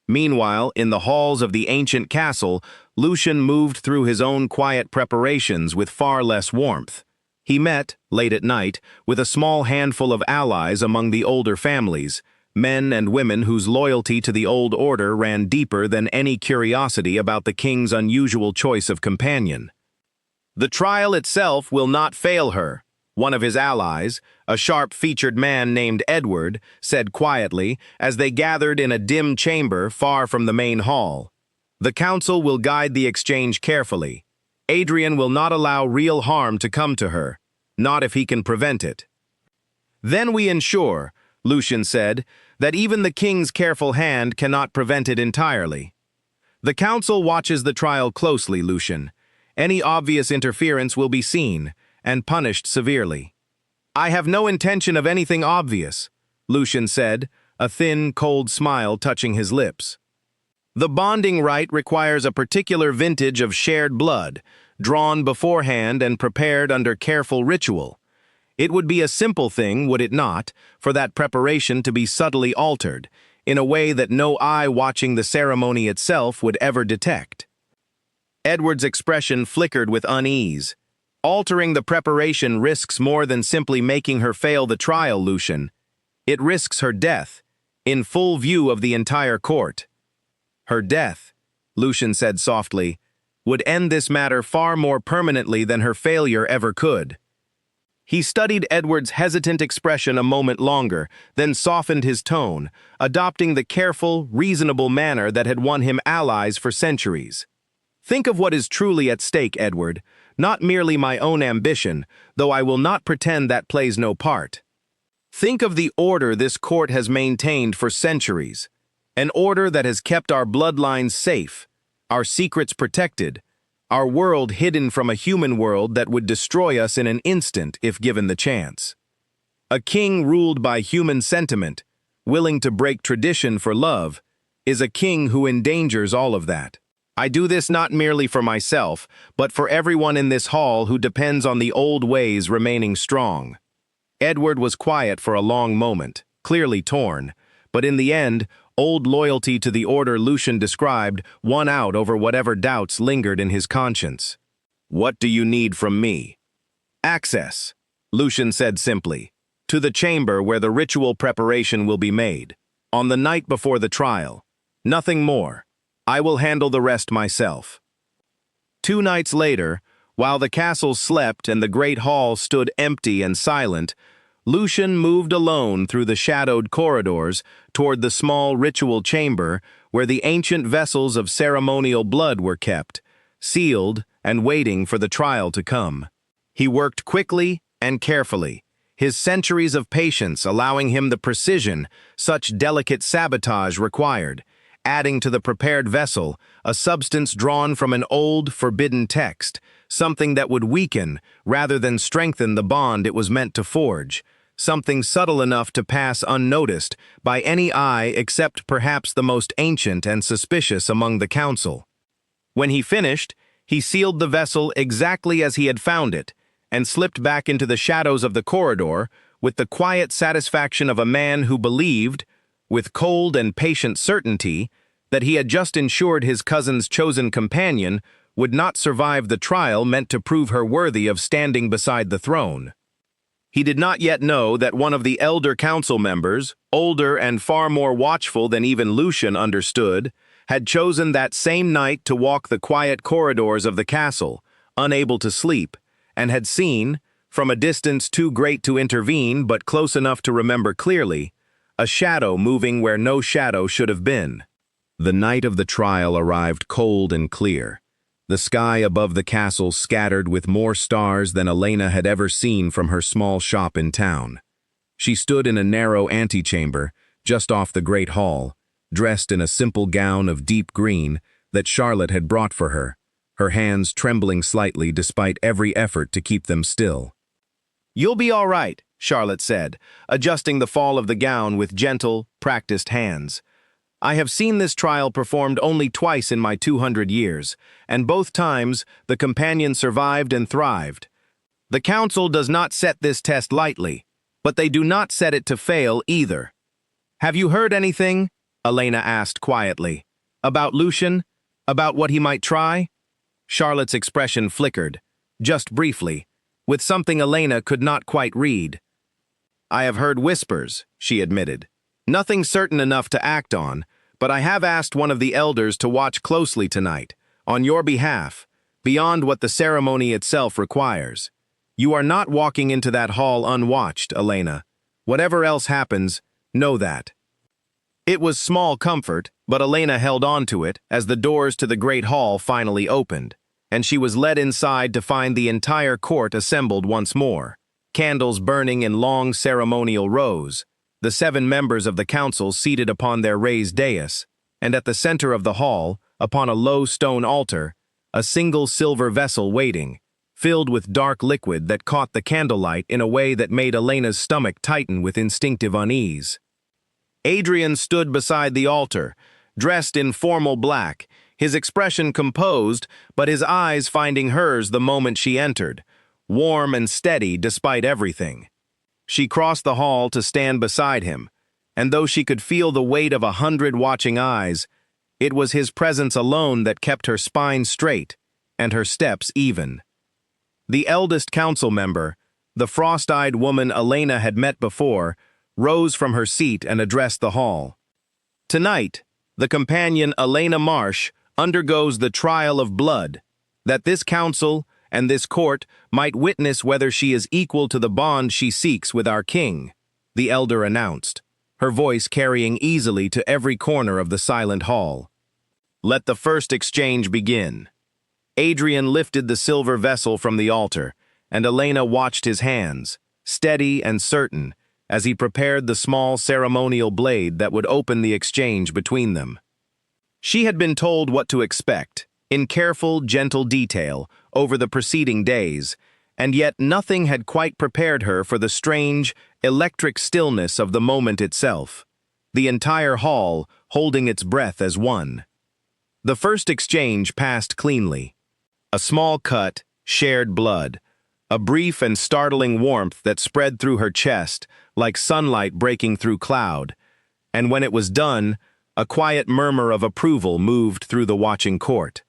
Meanwhile, in the halls of the ancient castle, Lucian moved through his own quiet preparations with far less warmth. He met, late at night, with a small handful of allies among the older families, men and women whose loyalty to the old order ran deeper than any curiosity about the king's unusual choice of companion. The trial itself will not fail her, one of his allies, a sharp-featured man named Edward, said quietly as they gathered in a dim chamber far from the main hall. The council will guide the exchange carefully. Adrian will not allow real harm to come to her, not if he can prevent it. Then we ensure, Lucian said, that even the king's careful hand cannot prevent it entirely. The council watches the trial closely, Lucian. Any obvious interference will be seen and punished severely. I have no intention of anything obvious, Lucian said, a thin, cold smile touching his lips. The bonding rite requires a particular vintage of shared blood, drawn beforehand and prepared under careful ritual. It would be a simple thing, would it not, for that preparation to be subtly altered, in a way that no eye watching the ceremony itself would ever detect. Edward's expression flickered with unease. Altering the preparation risks more than simply making her fail the trial, Lucian. It risks her death, in full view of the entire court. Her death, Lucian said softly, would end this matter far more permanently than her failure ever could. He studied Edward's hesitant expression a moment longer, then softened his tone, adopting the careful, reasonable manner that had won him allies for centuries. Think of what is truly at stake, Edward, not merely my own ambition, though I will not pretend that plays no part. Think of the order this court has maintained for centuries, an order that has kept our bloodlines safe, our secrets protected, our world hidden from a human world that would destroy us in an instant if given the chance. A king ruled by human sentiment, willing to break tradition for love, is a king who endangers all of that. I do this not merely for myself, but for everyone in this hall who depends on the old ways remaining strong. Edward was quiet for a long moment, clearly torn, but in the end, Old loyalty to the order Lucian described won out over whatever doubts lingered in his conscience. "What do you need from me?" "Access," Lucian said simply, "to the chamber where the ritual preparation will be made, on the night before the trial. Nothing more. I will handle the rest myself." 2 nights later, while the castle slept and the great hall stood empty and silent, Lucian moved alone through the shadowed corridors toward the small ritual chamber where the ancient vessels of ceremonial blood were kept, sealed and waiting for the trial to come. He worked quickly and carefully, his centuries of patience allowing him the precision such delicate sabotage required, adding to the prepared vessel a substance drawn from an old, forbidden text, something that would weaken rather than strengthen the bond it was meant to forge, something subtle enough to pass unnoticed by any eye except perhaps the most ancient and suspicious among the council. When he finished, he sealed the vessel exactly as he had found it, and slipped back into the shadows of the corridor with the quiet satisfaction of a man who believed, with cold and patient certainty, that he had just ensured his cousin's chosen companion would not survive the trial meant to prove her worthy of standing beside the throne. He did not yet know that one of the elder council members, older and far more watchful than even Lucian understood, had chosen that same night to walk the quiet corridors of the castle, unable to sleep, and had seen, from a distance too great to intervene but close enough to remember clearly, a shadow moving where no shadow should have been. The night of the trial arrived cold and clear, the sky above the castle scattered with more stars than Elena had ever seen from her small shop in town. She stood in a narrow antechamber, just off the great hall, dressed in a simple gown of deep green that Charlotte had brought for her hands trembling slightly despite every effort to keep them still. "You'll be all right," Charlotte said, adjusting the fall of the gown with gentle, practiced hands. "I have seen this trial performed only twice in my 200 years, and both times the companion survived and thrived. The council does not set this test lightly, but they do not set it to fail either." "Have you heard anything?" Elena asked quietly. "About Lucian? About what he might try?" Charlotte's expression flickered, just briefly, with something Elena could not quite read. "I have heard whispers," she admitted. "Nothing certain enough to act on, but I have asked one of the elders to watch closely tonight, on your behalf, beyond what the ceremony itself requires. You are not walking into that hall unwatched, Elena. Whatever else happens, know that." It was small comfort, but Elena held on to it as the doors to the great hall finally opened, and she was led inside to find the entire court assembled once more, candles burning in long ceremonial rows, the 7 members of the council seated upon their raised dais, and at the center of the hall, upon a low stone altar, a single silver vessel waiting, filled with dark liquid that caught the candlelight in a way that made Elena's stomach tighten with instinctive unease. Adrian stood beside the altar, dressed in formal black, his expression composed, but his eyes finding hers the moment she entered, warm and steady despite everything. She crossed the hall to stand beside him, and though she could feel the weight of 100 watching eyes, it was his presence alone that kept her spine straight and her steps even. The eldest council member, the frost-eyed woman Elena had met before, rose from her seat and addressed the hall. "Tonight, the companion Elena Marsh undergoes the trial of blood, that this council and this court might witness whether she is equal to the bond she seeks with our king," the elder announced, her voice carrying easily to every corner of the silent hall. "Let the first exchange begin." Adrian lifted the silver vessel from the altar, and Elena watched his hands, steady and certain, as he prepared the small ceremonial blade that would open the exchange between them. She had been told what to expect, in careful, gentle detail, over the preceding days, and yet nothing had quite prepared her for the strange, electric stillness of the moment itself, the entire hall holding its breath as one. The first exchange passed cleanly. A small cut, shared blood, a brief and startling warmth that spread through her chest like sunlight breaking through cloud, and when it was done, A quiet murmur of approval moved through the watching court.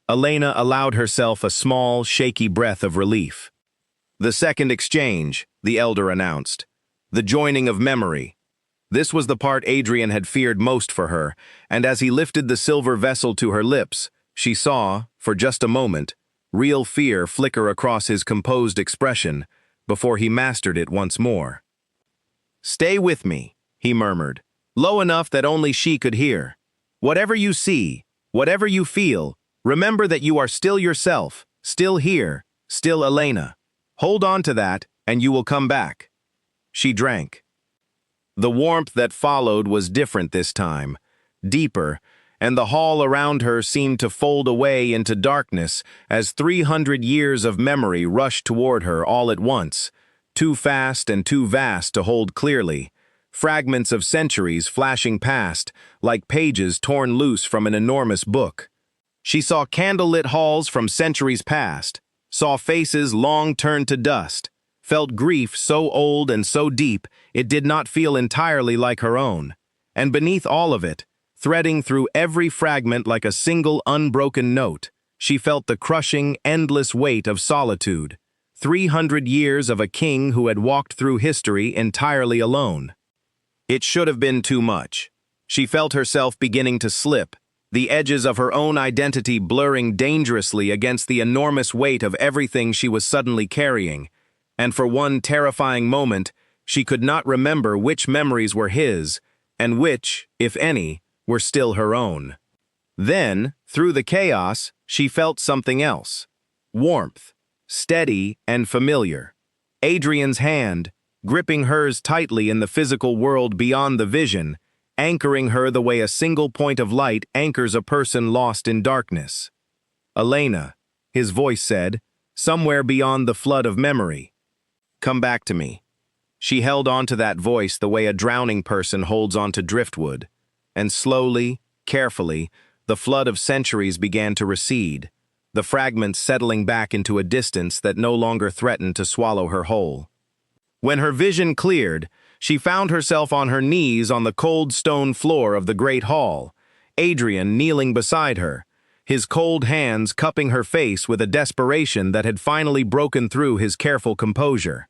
Elena allowed herself a small, shaky breath of relief. The second exchange, the elder announced. The joining of memory. This was the part Adrian had feared most for her, and as he lifted the silver vessel to her lips, she saw, for just a moment, real fear flicker across his composed expression before he mastered it once more. "Stay with me," he murmured, low enough that only she could hear. "Whatever you see, whatever you feel, remember that you are still yourself, still here, still Elena. Hold on to that, and you will come back." She drank. The warmth that followed was different this time, deeper, and the hall around her seemed to fold away into darkness as 300 years of memory rushed toward her all at once, too fast and too vast to hold clearly, fragments of centuries flashing past like pages torn loose from an enormous book. She saw candlelit halls from centuries past, saw faces long turned to dust, felt grief so old and so deep it did not feel entirely like her own, and beneath all of it, threading through every fragment like a single unbroken note, she felt the crushing, endless weight of solitude, 300 years of a king who had walked through history entirely alone. It should have been too much. She felt herself beginning to slip, the edges of her own identity blurring dangerously against the enormous weight of everything she was suddenly carrying, and for one terrifying moment, she could not remember which memories were his, and which, if any, were still her own. Then, through the chaos, she felt something else. Warmth, steady and familiar. Adrian's hand, gripping hers tightly in the physical world beyond the vision, anchoring her the way a single point of light anchors a person lost in darkness. "Elena," his voice said, somewhere beyond the flood of memory. "Come back to me." She held on to that voice the way a drowning person holds onto driftwood, and slowly, carefully, the flood of centuries began to recede, the fragments settling back into a distance that no longer threatened to swallow her whole. When her vision cleared, she found herself on her knees on the cold stone floor of the great hall, Adrian kneeling beside her, his cold hands cupping her face with a desperation that had finally broken through his careful composure.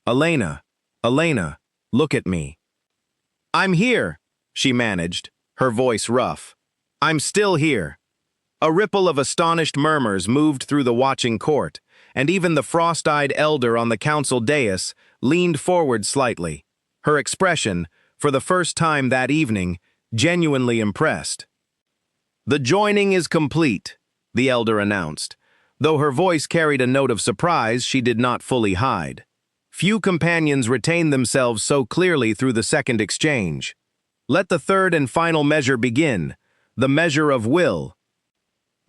"Elena, Elena, look at me." "I'm here," she managed, her voice rough. "I'm still here." A ripple of astonished murmurs moved through the watching court, and even the frost-eyed elder on the council dais leaned forward slightly, her expression, for the first time that evening, genuinely impressed. "The joining is complete," the elder announced, though her voice carried a note of surprise she did not fully hide. Few companions retained themselves so clearly through the second exchange. Let the third and final measure begin, the measure of will.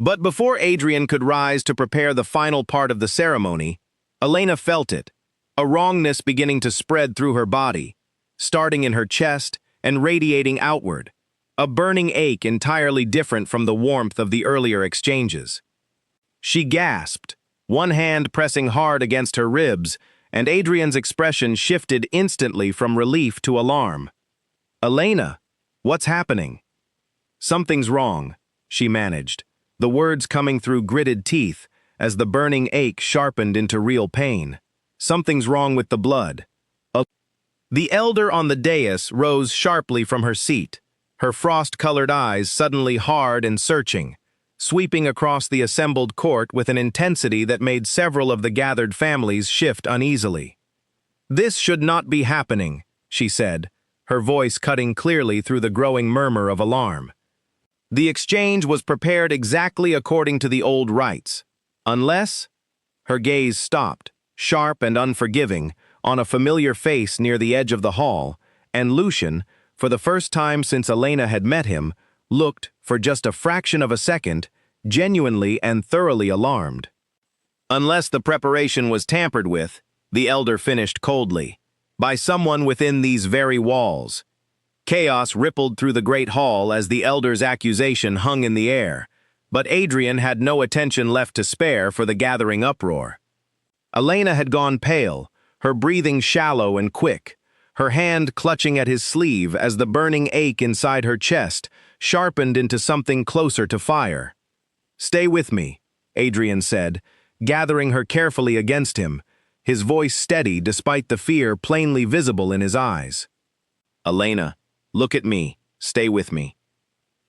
But before Adrian could rise to prepare the final part of the ceremony, Elena felt it, a wrongness beginning to spread through her body, starting in her chest and radiating outward, a burning ache entirely different from the warmth of the earlier exchanges. She gasped, one hand pressing hard against her ribs, and Adrian's expression shifted instantly from relief to alarm. "Elena, what's happening?" "Something's wrong," she managed, the words coming through gritted teeth as the burning ache sharpened into real pain. "Something's wrong with the blood." The elder on the dais rose sharply from her seat, her frost-colored eyes suddenly hard and searching, sweeping across the assembled court with an intensity that made several of the gathered families shift uneasily. "This should not be happening," she said, her voice cutting clearly through the growing murmur of alarm. "The exchange was prepared exactly according to the old rites, unless—" Her gaze stopped, sharp and unforgiving, on a familiar face near the edge of the hall, and Lucian, for the first time since Elena had met him, looked, for just a fraction of a second, genuinely and thoroughly alarmed. "Unless the preparation was tampered with," the elder finished coldly, "by someone within these very walls." Chaos rippled through the great hall as the elder's accusation hung in the air, but Adrian had no attention left to spare for the gathering uproar. Elena had gone pale, her breathing shallow and quick, her hand clutching at his sleeve as the burning ache inside her chest sharpened into something closer to fire. "Stay with me," Adrian said, gathering her carefully against him, his voice steady despite the fear plainly visible in his eyes. "Elena, look at me. Stay with me."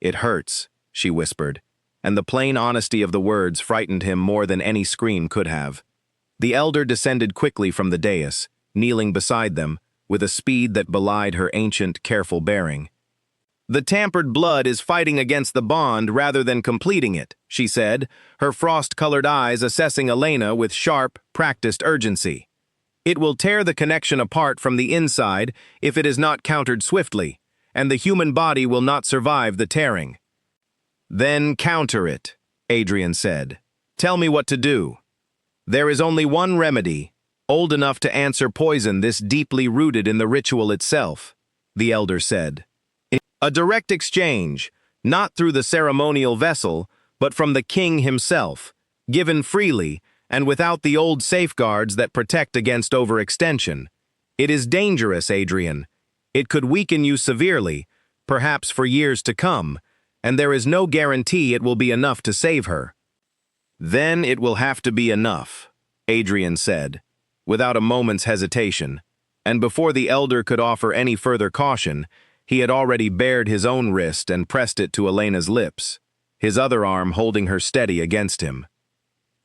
"It hurts," she whispered, and the plain honesty of the words frightened him more than any scream could have. The elder descended quickly from the dais, kneeling beside them, with a speed that belied her ancient, careful bearing. "The tampered blood is fighting against the bond rather than completing it," she said, her frost-colored eyes assessing Elena with sharp, practiced urgency. "It will tear the connection apart from the inside if it is not countered swiftly, and the human body will not survive the tearing." "Then counter it," Adrian said. "Tell me what to do." "There is only one remedy, old enough to answer poison this deeply rooted in the ritual itself," the elder said. "A direct exchange, not through the ceremonial vessel, but from the king himself, given freely and without the old safeguards that protect against overextension. It is dangerous, Adrian. It could weaken you severely, perhaps for years to come, and there is no guarantee it will be enough to save her." "Then it will have to be enough," Adrian said, without a moment's hesitation, and before the elder could offer any further caution, he had already bared his own wrist and pressed it to Elena's lips, his other arm holding her steady against him.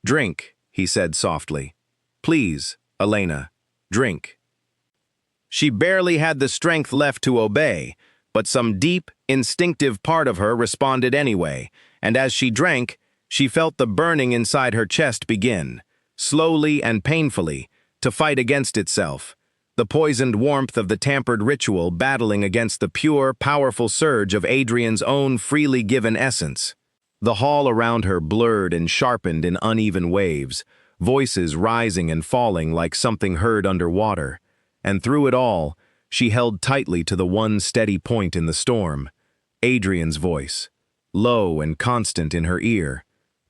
"Drink," he said softly. "Please, Elena, drink." She barely had the strength left to obey, but some deep, instinctive part of her responded anyway, and as she drank, she felt the burning inside her chest begin, slowly and painfully, to fight against itself, the poisoned warmth of the tampered ritual battling against the pure, powerful surge of Adrian's own freely given essence. The hall around her blurred and sharpened in uneven waves, voices rising and falling like something heard underwater, and through it all, she held tightly to the one steady point in the storm, Adrian's voice, low and constant in her ear,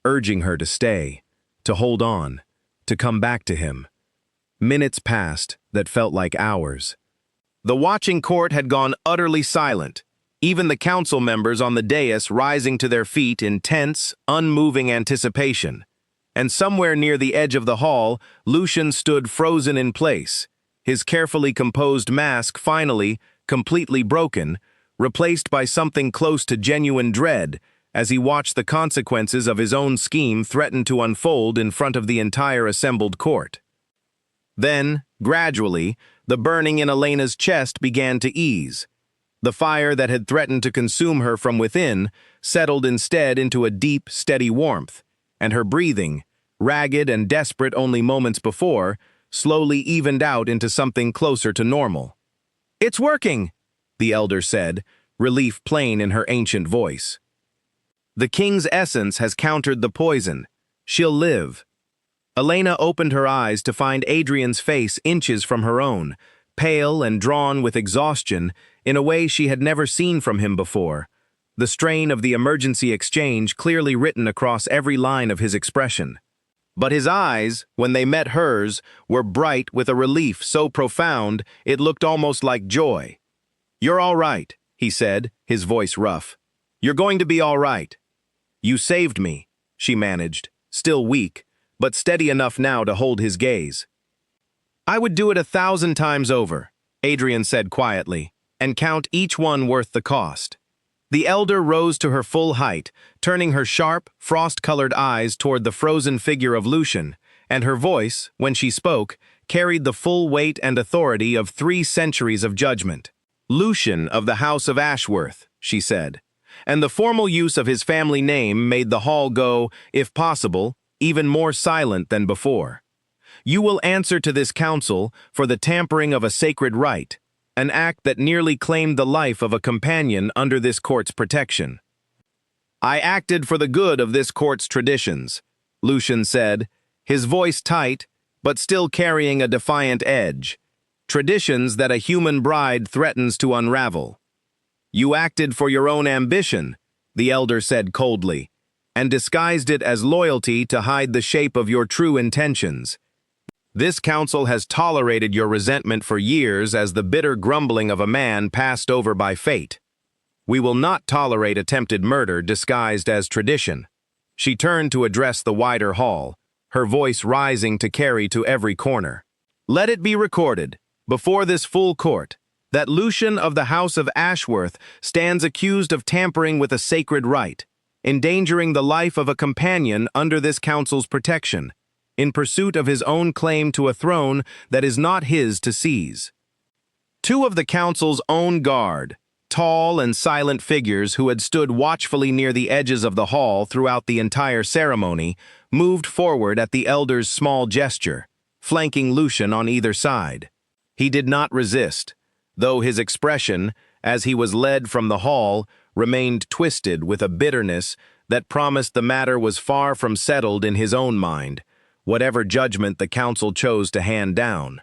urging her to stay, to hold on, to come back to him. Minutes passed that felt like hours. The watching court had gone utterly silent, even the council members on the dais rising to their feet in tense, unmoving anticipation. And somewhere near the edge of the hall, Lucian stood frozen in place, his carefully composed mask finally, completely broken, replaced by something close to genuine dread as he watched the consequences of his own scheme threaten to unfold in front of the entire assembled court. Then, gradually, the burning in Elena's chest began to ease. The fire that had threatened to consume her from within settled instead into a deep, steady warmth, and her breathing, ragged and desperate only moments before, slowly evened out into something closer to normal. "It's working," the elder said, relief plain in her ancient voice. "The king's essence has countered the poison. She'll live." Elena opened her eyes to find Adrian's face inches from her own, pale and drawn with exhaustion in a way she had never seen from him before, the strain of the emergency exchange clearly written across every line of his expression. But his eyes, when they met hers, were bright with a relief so profound it looked almost like joy. "You're all right," he said, his voice rough. "You're going to be all right." "You saved me," she managed, still weak, but steady enough now to hold his gaze. "I would do it 1,000 times over," Adrian said quietly, "and count each one worth the cost." The elder rose to her full height, turning her sharp, frost-colored eyes toward the frozen figure of Lucian, and her voice, when she spoke, carried the full weight and authority of 3 centuries of judgment. "Lucian of the House of Ashworth," she said, and the formal use of his family name made the hall go, if possible, even more silent than before. "You will answer to this council for the tampering of a sacred rite, an act that nearly claimed the life of a companion under this court's protection." "I acted for the good of this court's traditions," Lucian said, his voice tight, but still carrying a defiant edge. "Traditions that a human bride threatens to unravel." "You acted for your own ambition," the elder said coldly, "and disguised it as loyalty to hide the shape of your true intentions. This council has tolerated your resentment for years as the bitter grumbling of a man passed over by fate. We will not tolerate attempted murder disguised as tradition." She turned to address the wider hall, her voice rising to carry to every corner. "Let it be recorded, before this full court, that Lucian of the House of Ashworth stands accused of tampering with a sacred right, endangering the life of a companion under this council's protection, in pursuit of his own claim to a throne that is not his to seize." Two of the council's own guard, tall and silent figures who had stood watchfully near the edges of the hall throughout the entire ceremony, moved forward at the elder's small gesture, flanking Lucian on either side. He did not resist, though his expression, as he was led from the hall, remained twisted with a bitterness that promised the matter was far from settled in his own mind, whatever judgment the council chose to hand down.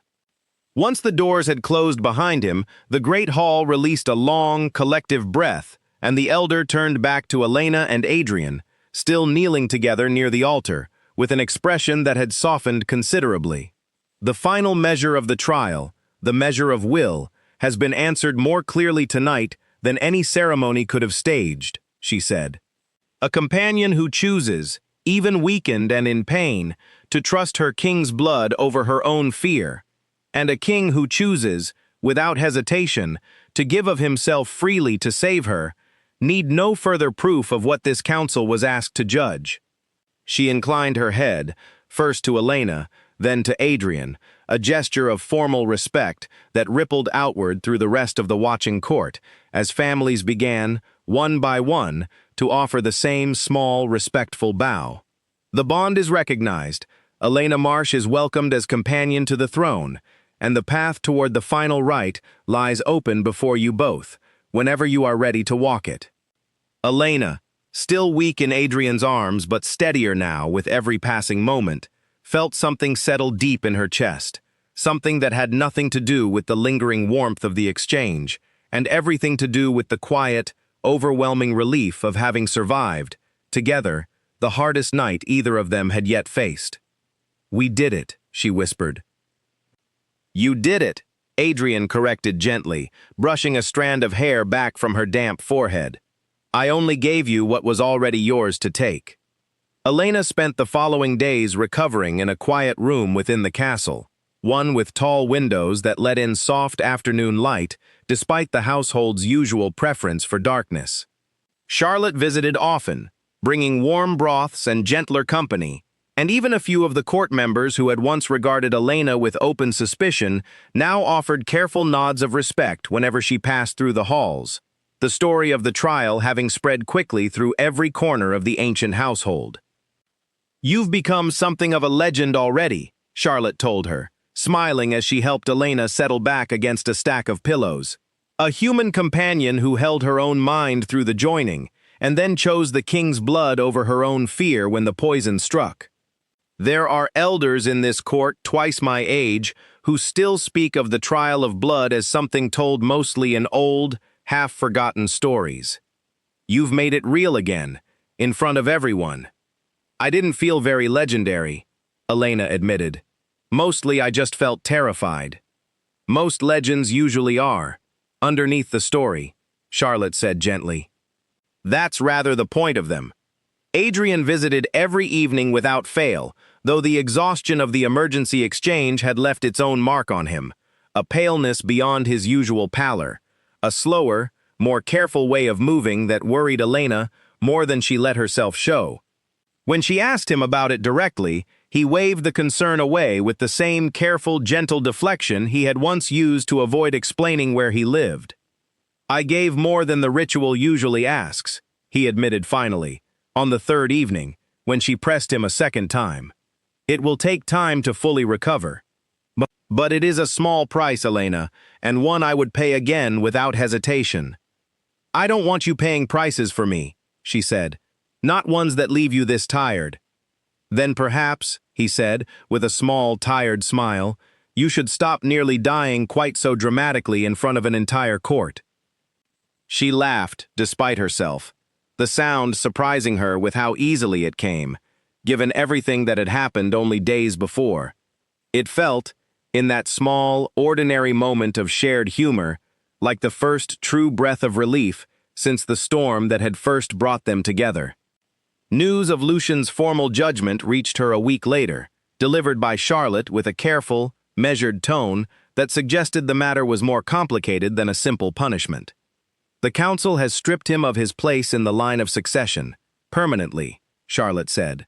Once the doors had closed behind him, the great hall released a long, collective breath, and the elder turned back to Elena and Adrian, still kneeling together near the altar, with an expression that had softened considerably. "The final measure of the trial, the measure of will, has been answered more clearly tonight than any ceremony could have staged," she said. "A companion who chooses, even weakened and in pain, to trust her king's blood over her own fear, and a king who chooses, without hesitation, to give of himself freely to save her, need no further proof of what this council was asked to judge." She inclined her head, first to Elena, then to Adrian, a gesture of formal respect that rippled outward through the rest of the watching court, as families began, one by one, to offer the same small, respectful bow. "The bond is recognized. Elena Marsh is welcomed as companion to the throne, and the path toward the final rite lies open before you both, whenever you are ready to walk it." Elena, still weak in Adrian's arms but steadier now with every passing moment, felt something settle deep in her chest, something that had nothing to do with the lingering warmth of the exchange, and everything to do with the quiet, overwhelming relief of having survived, together, the hardest night either of them had yet faced. "We did it," she whispered. "You did it," Adrian corrected gently, brushing a strand of hair back from her damp forehead. "I only gave you what was already yours to take." Elena spent the following days recovering in a quiet room within the castle, one with tall windows that let in soft afternoon light, despite the household's usual preference for darkness. Charlotte visited often, bringing warm broths and gentler company, and even a few of the court members who had once regarded Elena with open suspicion now offered careful nods of respect whenever she passed through the halls, the story of the trial having spread quickly through every corner of the ancient household. "You've become something of a legend already," Charlotte told her, smiling as she helped Elena settle back against a stack of pillows. "A human companion who held her own mind through the joining, and then chose the king's blood over her own fear when the poison struck. There are elders in this court twice my age who still speak of the trial of blood as something told mostly in old, half-forgotten stories. You've made it real again, in front of everyone." "I didn't feel very legendary," Elena admitted. "Mostly I just felt terrified." "Most legends usually are, underneath the story," Charlotte said gently. "That's rather the point of them." Adrian visited every evening without fail, though the exhaustion of the emergency exchange had left its own mark on him, a paleness beyond his usual pallor, a slower, more careful way of moving that worried Elena more than she let herself show. When she asked him about it directly, he waved the concern away with the same careful, gentle deflection he had once used to avoid explaining where he lived. "I gave more than the ritual usually asks," he admitted finally, on the third evening, when she pressed him a second time. "It will take time to fully recover. But it is a small price, Elena, and one I would pay again without hesitation." "I don't want you paying prices for me," she said, "not ones that leave you this tired." "Then perhaps," he said, with a small, tired smile, "you should stop nearly dying quite so dramatically in front of an entire court." She laughed, despite herself, the sound surprising her with how easily it came, given everything that had happened only days before. It felt, in that small, ordinary moment of shared humor, like the first true breath of relief since the storm that had first brought them together. News of Lucian's formal judgment reached her a week later, delivered by Charlotte with a careful, measured tone that suggested the matter was more complicated than a simple punishment. "The council has stripped him of his place in the line of succession, permanently," Charlotte said.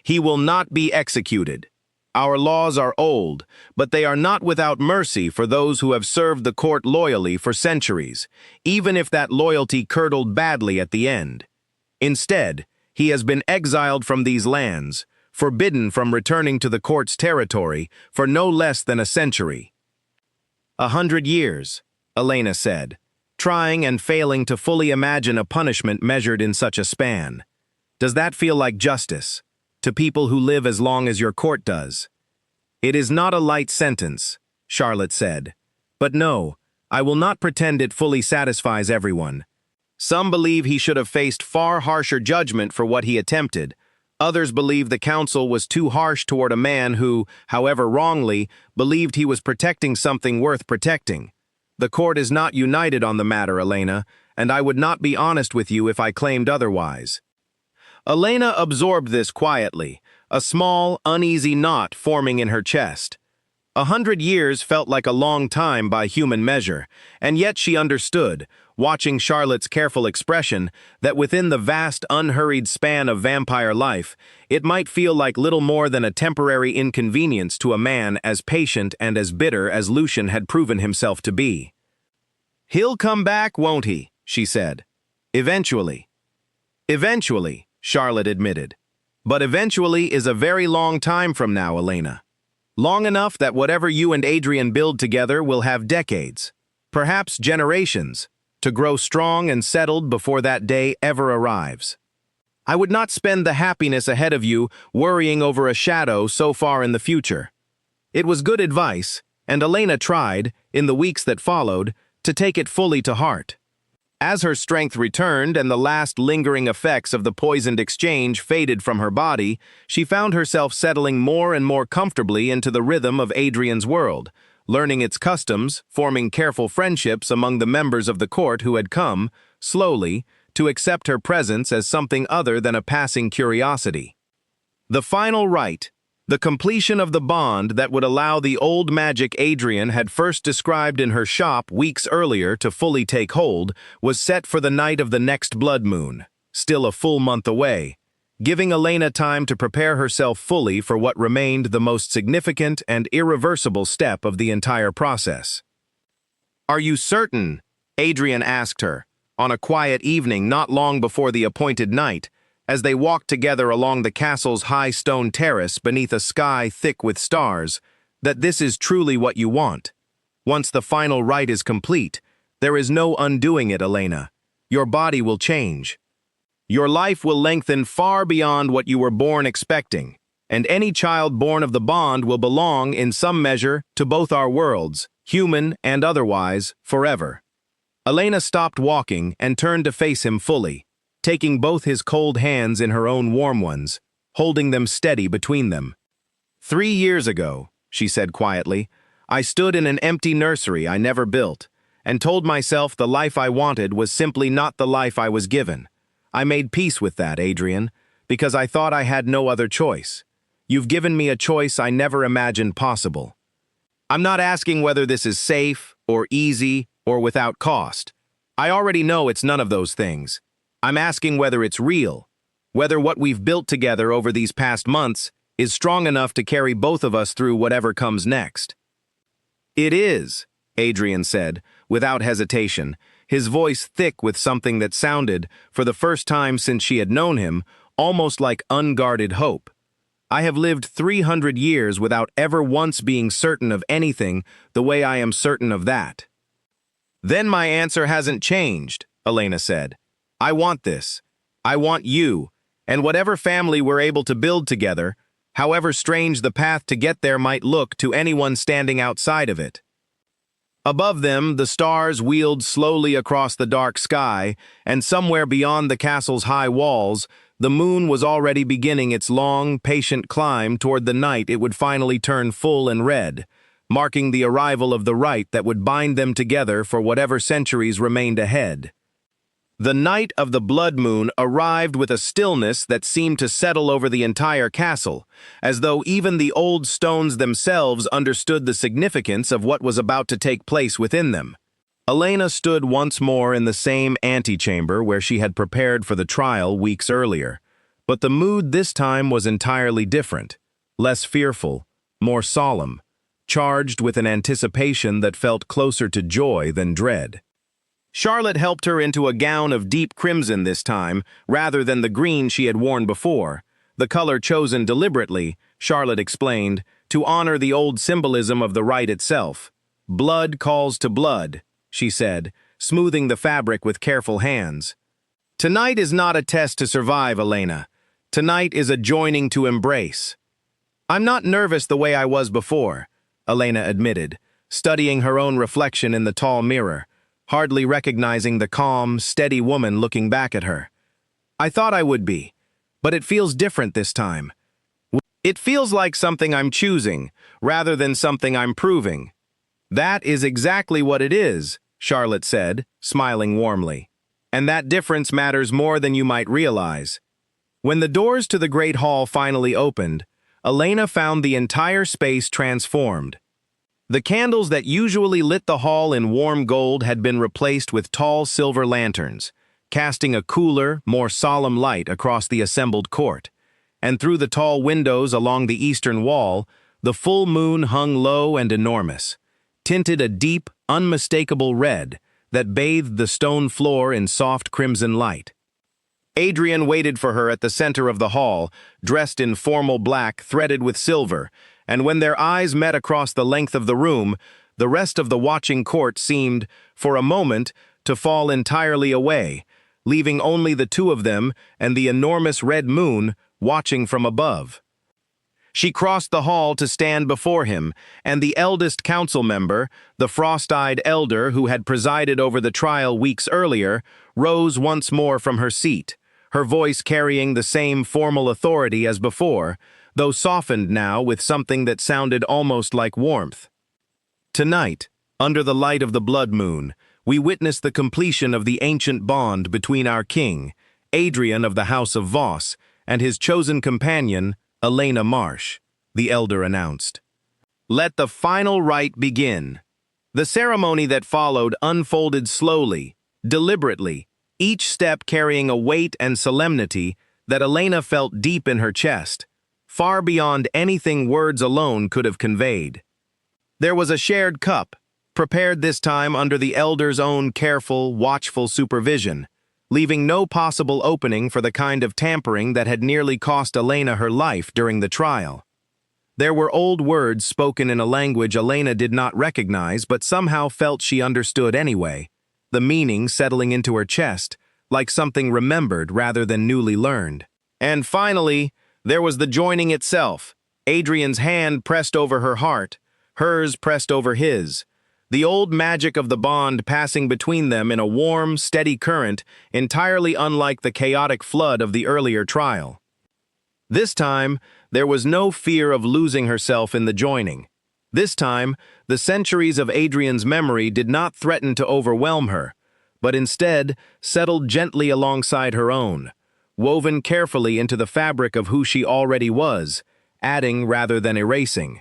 "He will not be executed. Our laws are old, but they are not without mercy for those who have served the court loyally for centuries, even if that loyalty curdled badly at the end. Instead, he has been exiled from these lands, forbidden from returning to the court's territory for no less than a century." 100 years, Elena said, trying and failing to fully imagine a punishment measured in such a span. "Does that feel like justice, to people who live as long as your court does?" "It is not a light sentence," Charlotte said. "But no, I will not pretend it fully satisfies everyone. Some believe he should have faced far harsher judgment for what he attempted. Others believe the council was too harsh toward a man who, however wrongly, believed he was protecting something worth protecting. The court is not united on the matter, Elena, and I would not be honest with you if I claimed otherwise." Elena absorbed this quietly, a small, uneasy knot forming in her chest. 100 years felt like a long time by human measure, and yet she understood, watching Charlotte's careful expression, that within the vast, unhurried span of vampire life, it might feel like little more than a temporary inconvenience to a man as patient and as bitter as Lucian had proven himself to be. "He'll come back, won't he?" she said. "Eventually." "Eventually," Charlotte admitted. "But eventually is a very long time from now, Elena. Long enough that whatever you and Adrian build together will have decades, perhaps generations, to grow strong and settled before that day ever arrives. I would not spend the happiness ahead of you worrying over a shadow so far in the future." It was good advice, and Elena tried, in the weeks that followed, to take it fully to heart. As her strength returned and the last lingering effects of the poisoned exchange faded from her body, she found herself settling more and more comfortably into the rhythm of Adrian's world, learning its customs, forming careful friendships among the members of the court who had come, slowly, to accept her presence as something other than a passing curiosity. The final rite, the completion of the bond that would allow the old magic Adrian had first described in her shop weeks earlier to fully take hold, was set for the night of the next blood moon, still a full month away, giving Elena time to prepare herself fully for what remained the most significant and irreversible step of the entire process. "Are you certain?" Adrian asked her, on a quiet evening not long before the appointed night, as they walked together along the castle's high stone terrace beneath a sky thick with stars, "that this is truly what you want? Once the final rite is complete, there is no undoing it, Elena. Your body will change. Your life will lengthen far beyond what you were born expecting, and any child born of the bond will belong, in some measure, to both our worlds, human and otherwise, forever." Elena stopped walking and turned to face him fully, taking both his cold hands in her own warm ones, holding them steady between them. 3 years ago," she said quietly, "I stood in an empty nursery I never built, and told myself the life I wanted was simply not the life I was given. I made peace with that, Adrian, because I thought I had no other choice. You've given me a choice I never imagined possible. I'm not asking whether this is safe, or easy, or without cost. I already know it's none of those things. I'm asking whether it's real, whether what we've built together over these past months is strong enough to carry both of us through whatever comes next." "It is," Adrian said, without hesitation, his voice thick with something that sounded, for the first time since she had known him, almost like unguarded hope. "I have lived 300 years without ever once being certain of anything the way I am certain of that." "Then my answer hasn't changed," Elena said. "I want this. I want you, and whatever family we're able to build together, however strange the path to get there might look to anyone standing outside of it." Above them, the stars wheeled slowly across the dark sky, and somewhere beyond the castle's high walls, The moon was already beginning its long, patient climb toward the night it would finally turn full and red, marking the arrival of the rite that would bind them together for whatever centuries remained ahead. The night of the blood moon arrived with a stillness that seemed to settle over the entire castle, as though even the old stones themselves understood the significance of what was about to take place within them. Elena stood once more in the same antechamber where she had prepared for the trial weeks earlier, but the mood this time was entirely different, less fearful, more solemn, charged with an anticipation that felt closer to joy than dread. Charlotte helped her into a gown of deep crimson this time, rather than the green she had worn before, the color chosen deliberately, Charlotte explained, to honor the old symbolism of the rite itself. "Blood calls to blood," she said, smoothing the fabric with careful hands. "Tonight is not a test to survive, Elena. Tonight is a joining to embrace." "I'm not nervous the way I was before," Elena admitted, studying her own reflection in the tall mirror, hardly recognizing the calm, steady woman looking back at her. "I thought I would be, but it feels different this time. It feels like something I'm choosing, rather than something I'm proving." "That is exactly what it is," Charlotte said, smiling warmly. "And that difference matters more than you might realize." When the doors to the Great Hall finally opened, Elena found the entire space transformed. The candles that usually lit the hall in warm gold had been replaced with tall silver lanterns, casting a cooler, more solemn light across the assembled court. And through the tall windows along the eastern wall, the full moon hung low and enormous, tinted a deep, unmistakable red that bathed the stone floor in soft crimson light. Adrian waited for her at the center of the hall, dressed in formal black threaded with silver, and when their eyes met across the length of the room, the rest of the watching court seemed, for a moment, to fall entirely away, leaving only the two of them and the enormous red moon watching from above. She crossed the hall to stand before him, and the eldest council member, the frost-eyed elder who had presided over the trial weeks earlier, rose once more from her seat, her voice carrying the same formal authority as before, though softened now with something that sounded almost like warmth. "Tonight, under the light of the blood moon, we witness the completion of the ancient bond between our king, Adrian of the House of Voss, and his chosen companion, Elena Marsh," the elder announced. "Let the final rite begin." The ceremony that followed unfolded slowly, deliberately, each step carrying a weight and solemnity that Elena felt deep in her chest, far beyond anything words alone could have conveyed. There was a shared cup, prepared this time under the elder's own careful, watchful supervision, leaving no possible opening for the kind of tampering that had nearly cost Elena her life during the trial. There were old words spoken in a language Elena did not recognize but somehow felt she understood anyway, the meaning settling into her chest, like something remembered rather than newly learned. And finally, there was the joining itself, Adrian's hand pressed over her heart, hers pressed over his, the old magic of the bond passing between them in a warm, steady current entirely unlike the chaotic flood of the earlier trial. This time, there was no fear of losing herself in the joining. This time, the centuries of Adrian's memory did not threaten to overwhelm her, but instead settled gently alongside her own, woven carefully into the fabric of who she already was, adding rather than erasing.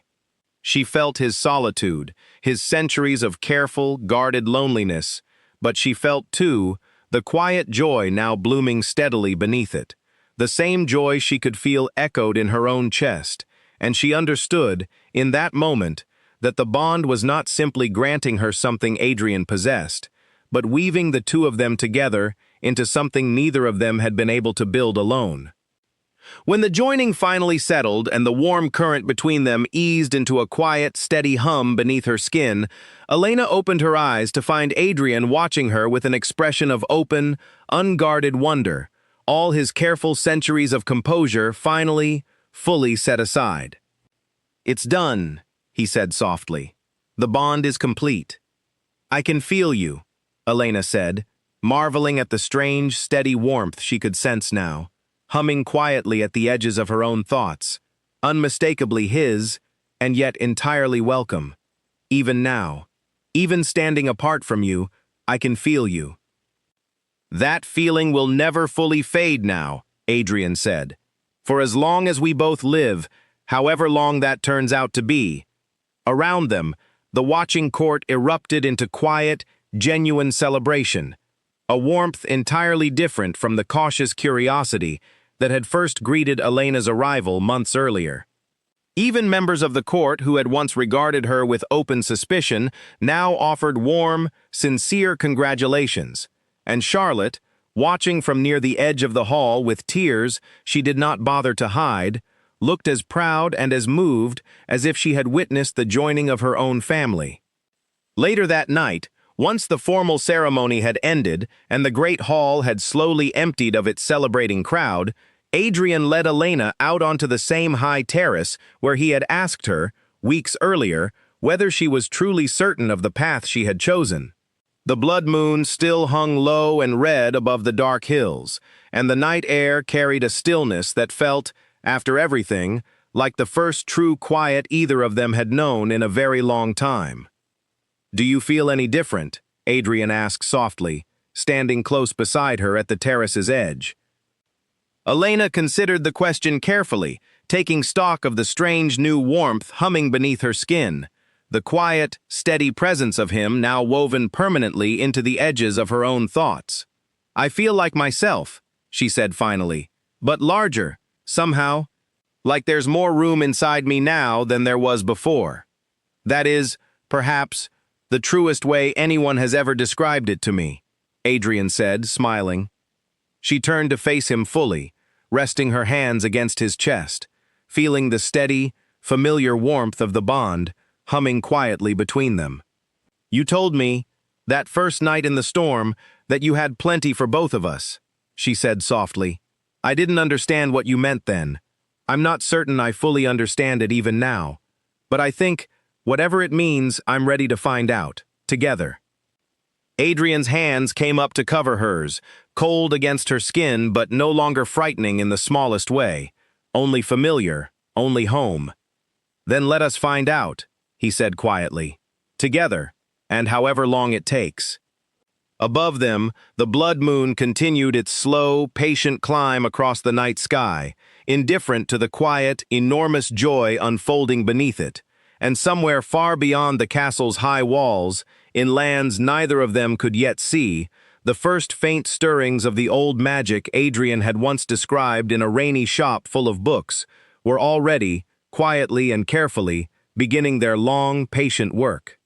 She felt his solitude, his centuries of careful, guarded loneliness, but she felt, too, the quiet joy now blooming steadily beneath it, the same joy she could feel echoed in her own chest, and she understood, in that moment, that the bond was not simply granting her something Adrian possessed, but weaving the two of them together into something neither of them had been able to build alone. When the joining finally settled and the warm current between them eased into a quiet, steady hum beneath her skin, Elena opened her eyes to find Adrian watching her with an expression of open, unguarded wonder, all his careful centuries of composure finally, fully set aside. "It's done," he said softly. "The bond is complete." "I can feel you," Elena said, marveling at the strange, steady warmth she could sense now. humming quietly at the edges of her own thoughts, unmistakably his, and yet entirely welcome. Even now, even standing apart from you, I can feel you. That feeling will never fully fade now, Adrian said. For as long as we both live, however long that turns out to be. Around them, the watching court erupted into quiet, genuine celebration, a warmth entirely different from the cautious curiosity that had first greeted Elena's arrival months earlier. Even members of the court who had once regarded her with open suspicion now offered warm, sincere congratulations, and Charlotte, watching from near the edge of the hall with tears she did not bother to hide, looked as proud and as moved as if she had witnessed the joining of her own family. Later that night, once the formal ceremony had ended and the great hall had slowly emptied of its celebrating crowd, Adrian led Elena out onto the same high terrace where he had asked her, weeks earlier, whether she was truly certain of the path she had chosen. The blood moon still hung low and red above the dark hills, and the night air carried a stillness that felt, after everything, like the first true quiet either of them had known in a very long time. "Do you feel any different?" Adrian asked softly, standing close beside her at the terrace's edge. Elena considered the question carefully, taking stock of the strange new warmth humming beneath her skin, the quiet, steady presence of him now woven permanently into the edges of her own thoughts. "I feel like myself," she said finally, "but larger, somehow, like there's more room inside me now than there was before. That is, perhaps, the truest way anyone has ever described it to me," Adrian said, smiling. She turned to face him fully, resting her hands against his chest, feeling the steady, familiar warmth of the bond humming quietly between them. "You told me, that first night in the storm, that you had plenty for both of us," she said softly. "I didn't understand what you meant then. I'm not certain I fully understand it even now. But I think, whatever it means, I'm ready to find out, together." Adrian's hands came up to cover hers, cold against her skin but no longer frightening in the smallest way, only familiar, only home. "Then let us find out," he said quietly. "Together, and however long it takes." Above them, the blood moon continued its slow, patient climb across the night sky, indifferent to the quiet, enormous joy unfolding beneath it, and somewhere far beyond the castle's high walls, in lands neither of them could yet see, the first faint stirrings of the old magic Adrian had once described in a rainy shop full of books were already, quietly and carefully, beginning their long, patient work.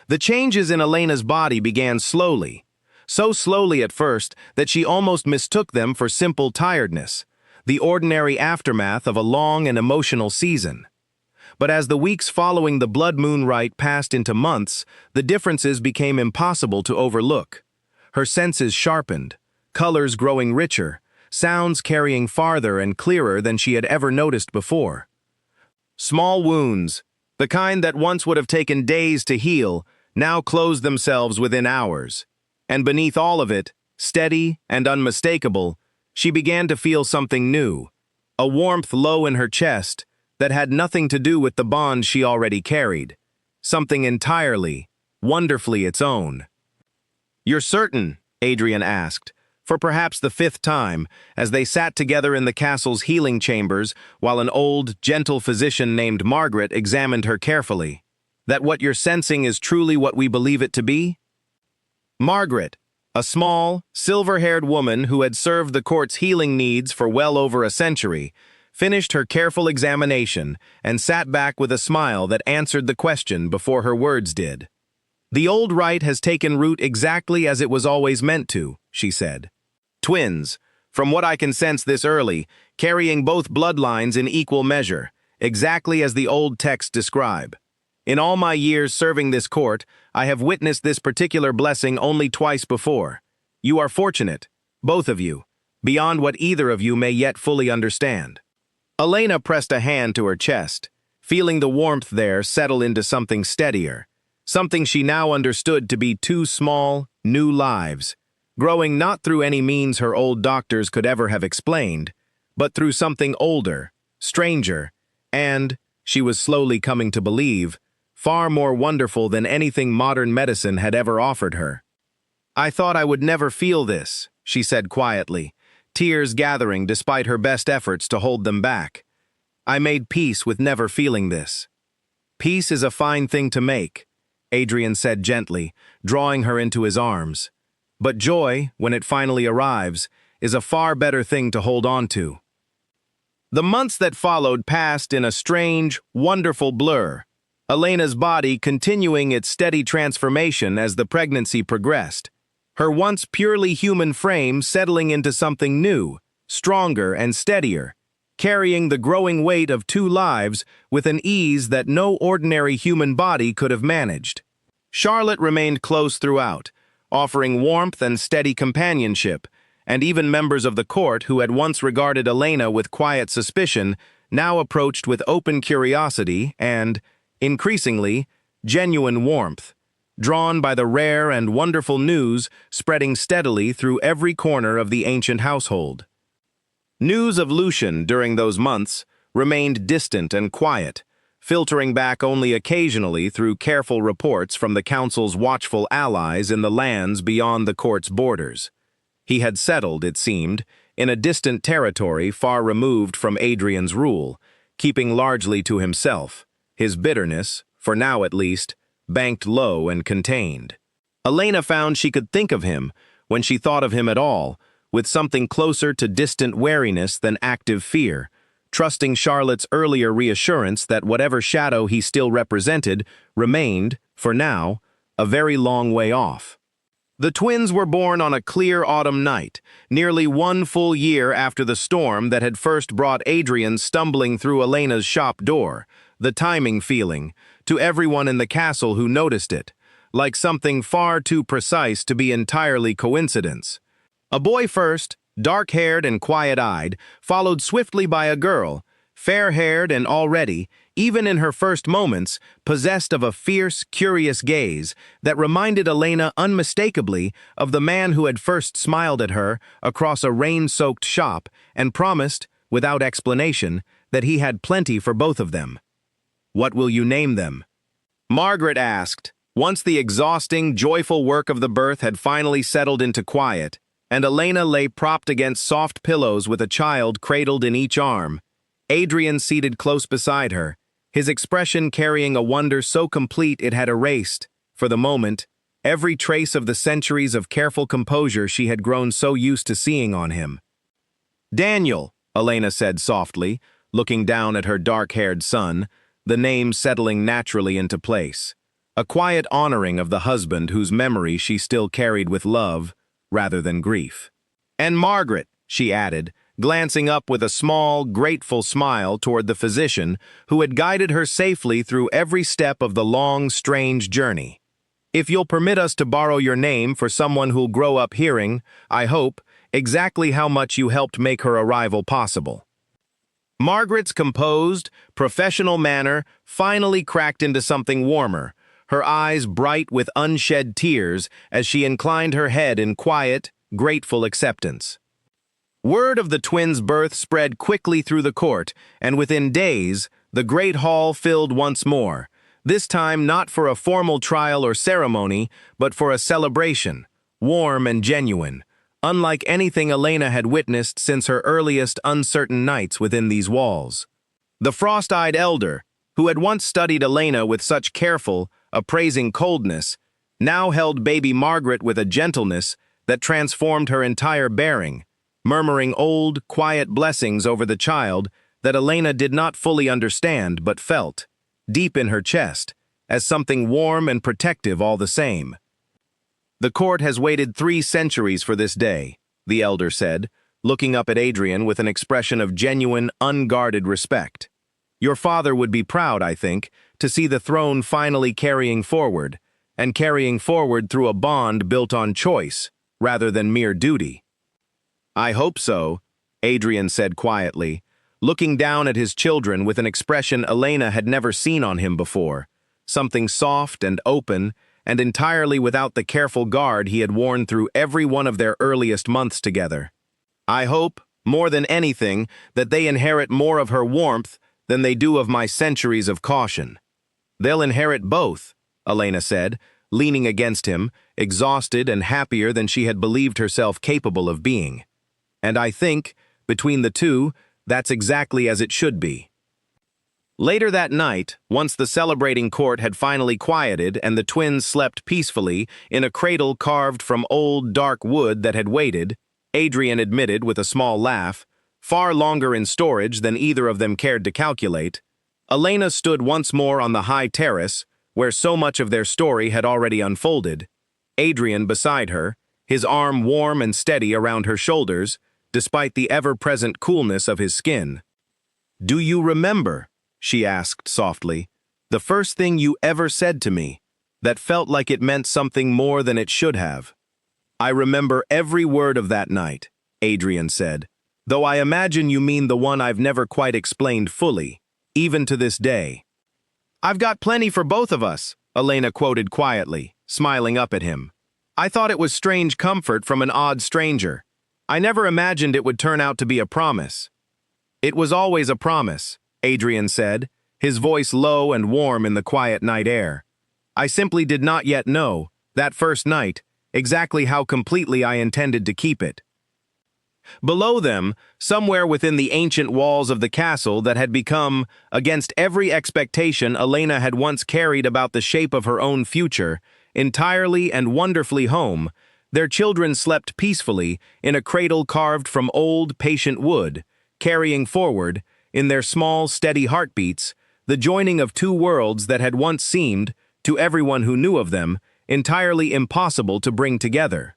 The changes in Elena's body began slowly, so slowly at first that she almost mistook them for simple tiredness, the ordinary aftermath of a long and emotional season. But as the weeks following the blood moon rite passed into months, the differences became impossible to overlook. Her senses sharpened, colors growing richer, sounds carrying farther and clearer than she had ever noticed before. Small wounds, the kind that once would have taken days to heal, now closed themselves within hours. And beneath all of it, steady and unmistakable, she began to feel something new, a warmth low in her chest that had nothing to do with the bond she already carried, something entirely, wonderfully its own. "You're certain?" Adrian asked, for perhaps the fifth time, as they sat together in the castle's healing chambers while an old, gentle physician named Margaret examined her carefully. "That what you're sensing is truly what we believe it to be?" Margaret, a small, silver-haired woman who had served the court's healing needs for well over a century, finished her careful examination and sat back with a smile that answered the question before her words did. "The old rite has taken root exactly as it was always meant to," she said. "Twins, from what I can sense this early, carrying both bloodlines in equal measure, exactly as the old texts describe. In all my years serving this court, I have witnessed this particular blessing only twice before. You are fortunate, both of you, beyond what either of you may yet fully understand." Elena pressed a hand to her chest, feeling the warmth there settle into something steadier, something she now understood to be two small, new lives, growing not through any means her old doctors could ever have explained, but through something older, stranger, and, she was slowly coming to believe, far more wonderful than anything modern medicine had ever offered her. "I thought I would never feel this," she said quietly, tears gathering despite her best efforts to hold them back. "I made peace with never feeling this." "Peace is a fine thing to make," Adrian said gently, drawing her into his arms. "But joy, when it finally arrives, is a far better thing to hold on to." The months that followed passed in a strange, wonderful blur, Elena's body continuing its steady transformation as the pregnancy progressed, her once purely human frame settling into something new, stronger and steadier, carrying the growing weight of 2 lives with an ease that no ordinary human body could have managed. Charlotte remained close throughout, offering warmth and steady companionship, and even members of the court who had once regarded Elena with quiet suspicion now approached with open curiosity and, increasingly, genuine warmth, drawn by the rare and wonderful news spreading steadily through every corner of the ancient household. News of Lucian during those months remained distant and quiet, filtering back only occasionally through careful reports from the council's watchful allies in the lands beyond the court's borders. He had settled, it seemed, in a distant territory far removed from Adrian's rule, keeping largely to himself, his bitterness, for now at least, banked low and contained. Elena found she could think of him, when she thought of him at all, with something closer to distant wariness than active fear, trusting Charlotte's earlier reassurance that whatever shadow he still represented remained, for now, a very long way off. The twins were born on a clear autumn night, nearly 1 full year after the storm that had first brought Adrian stumbling through Elena's shop door, the timing feeling, to everyone in the castle who noticed it, like something far too precise to be entirely coincidence. A boy first, dark-haired and quiet-eyed, followed swiftly by a girl, fair-haired and already, even in her first moments, possessed of a fierce, curious gaze that reminded Elena unmistakably of the man who had first smiled at her across a rain-soaked shop and promised, without explanation, that he had plenty for both of them. "What will you name them?" Margaret asked, once the exhausting, joyful work of the birth had finally settled into quiet, and Elena lay propped against soft pillows with a child cradled in each arm, Adrian seated close beside her, his expression carrying a wonder so complete it had erased, for the moment, every trace of the centuries of careful composure she had grown so used to seeing on him. "Daniel," Elena said softly, looking down at her dark-haired son, the name settling naturally into place, a quiet honoring of the husband whose memory she still carried with love, rather than grief. "And Margaret," she added, glancing up with a small, grateful smile toward the physician who had guided her safely through every step of the long, strange journey. "If you'll permit us to borrow your name for someone who'll grow up hearing, I hope, exactly how much you helped make her arrival possible." Margaret's composed, professional manner finally cracked into something warmer, her eyes bright with unshed tears as she inclined her head in quiet, grateful acceptance. Word of the twins' birth spread quickly through the court, and within days, the great hall filled once more, this time not for a formal trial or ceremony, but for a celebration, warm and genuine, unlike anything Elena had witnessed since her earliest uncertain nights within these walls. The frost-eyed elder, who had once studied Elena with such careful, appraising coldness, now held baby Margaret with a gentleness that transformed her entire bearing, murmuring old, quiet blessings over the child that Elena did not fully understand but felt, deep in her chest, as something warm and protective all the same. "The court has waited 3 centuries for this day," the elder said, looking up at Adrian with an expression of genuine, unguarded respect. "Your father would be proud, I think, to see the throne finally carrying forward, and carrying forward through a bond built on choice, rather than mere duty." "I hope so," Adrian said quietly, looking down at his children with an expression Elena had never seen on him before, something soft and open, and entirely without the careful guard he had worn through every one of their earliest months together. "I hope, More than anything, that they inherit more of her warmth than they do of my centuries of caution. They'll inherit both, Elena said, leaning against him, exhausted and happier than she had believed herself capable of being. And I think, between the two, that's exactly as it should be. Later that night, once the celebrating court had finally quieted and the twins slept peacefully in a cradle carved from old, dark wood that had waited, Adrian admitted with a small laugh, far longer in storage than either of them cared to calculate, Elena stood once more on the high terrace, where so much of their story had already unfolded, Adrian beside her, his arm warm and steady around her shoulders, despite the ever-present coolness of his skin. "Do you remember," she asked softly, "the first thing you ever said to me, that felt like it meant something more than it should have?" "I remember every word of that night," Adrian said, "though I imagine you mean the one I've never quite explained fully, even to this day." "I've got plenty for both of us," Elena quoted quietly, smiling up at him. "I thought it was strange comfort from an odd stranger. I never imagined it would turn out to be a promise." "It was always a promise," Adrian said, his voice low and warm in the quiet night air. "I simply did not yet know, that first night, exactly how completely I intended to keep it." Below them, somewhere within the ancient walls of the castle that had become, against every expectation Elena had once carried about the shape of her own future, entirely and wonderfully home, their children slept peacefully in a cradle carved from old, patient wood, carrying forward, in their small, steady heartbeats, the joining of two worlds that had once seemed, to everyone who knew of them, entirely impossible to bring together.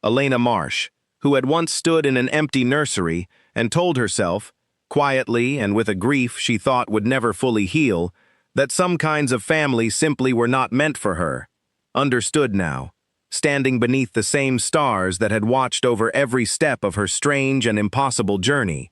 Elena Marsh, who had once stood in an empty nursery and told herself, quietly and with a grief she thought would never fully heal, that some kinds of family simply were not meant for her, understood now, standing beneath the same stars that had watched over every step of her strange and impossible journey.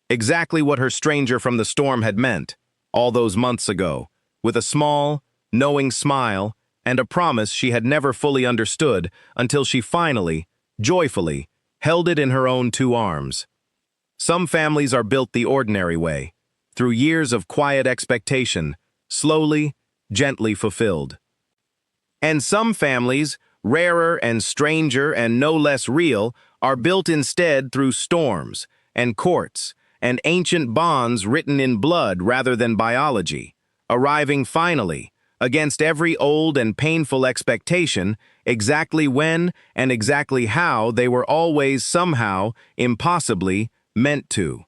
Exactly what her stranger from the storm had meant, all those months ago, with a small, knowing smile and a promise she had never fully understood until she finally, joyfully, held it in her own two arms. Some families are built the ordinary way, through years of quiet expectation, slowly, gently fulfilled. And some families, rarer and stranger and no less real, are built instead through storms and courts and ancient bonds written in blood rather than biology, arriving finally, against every old and painful expectation, exactly when and exactly how they were always somehow, impossibly, meant to.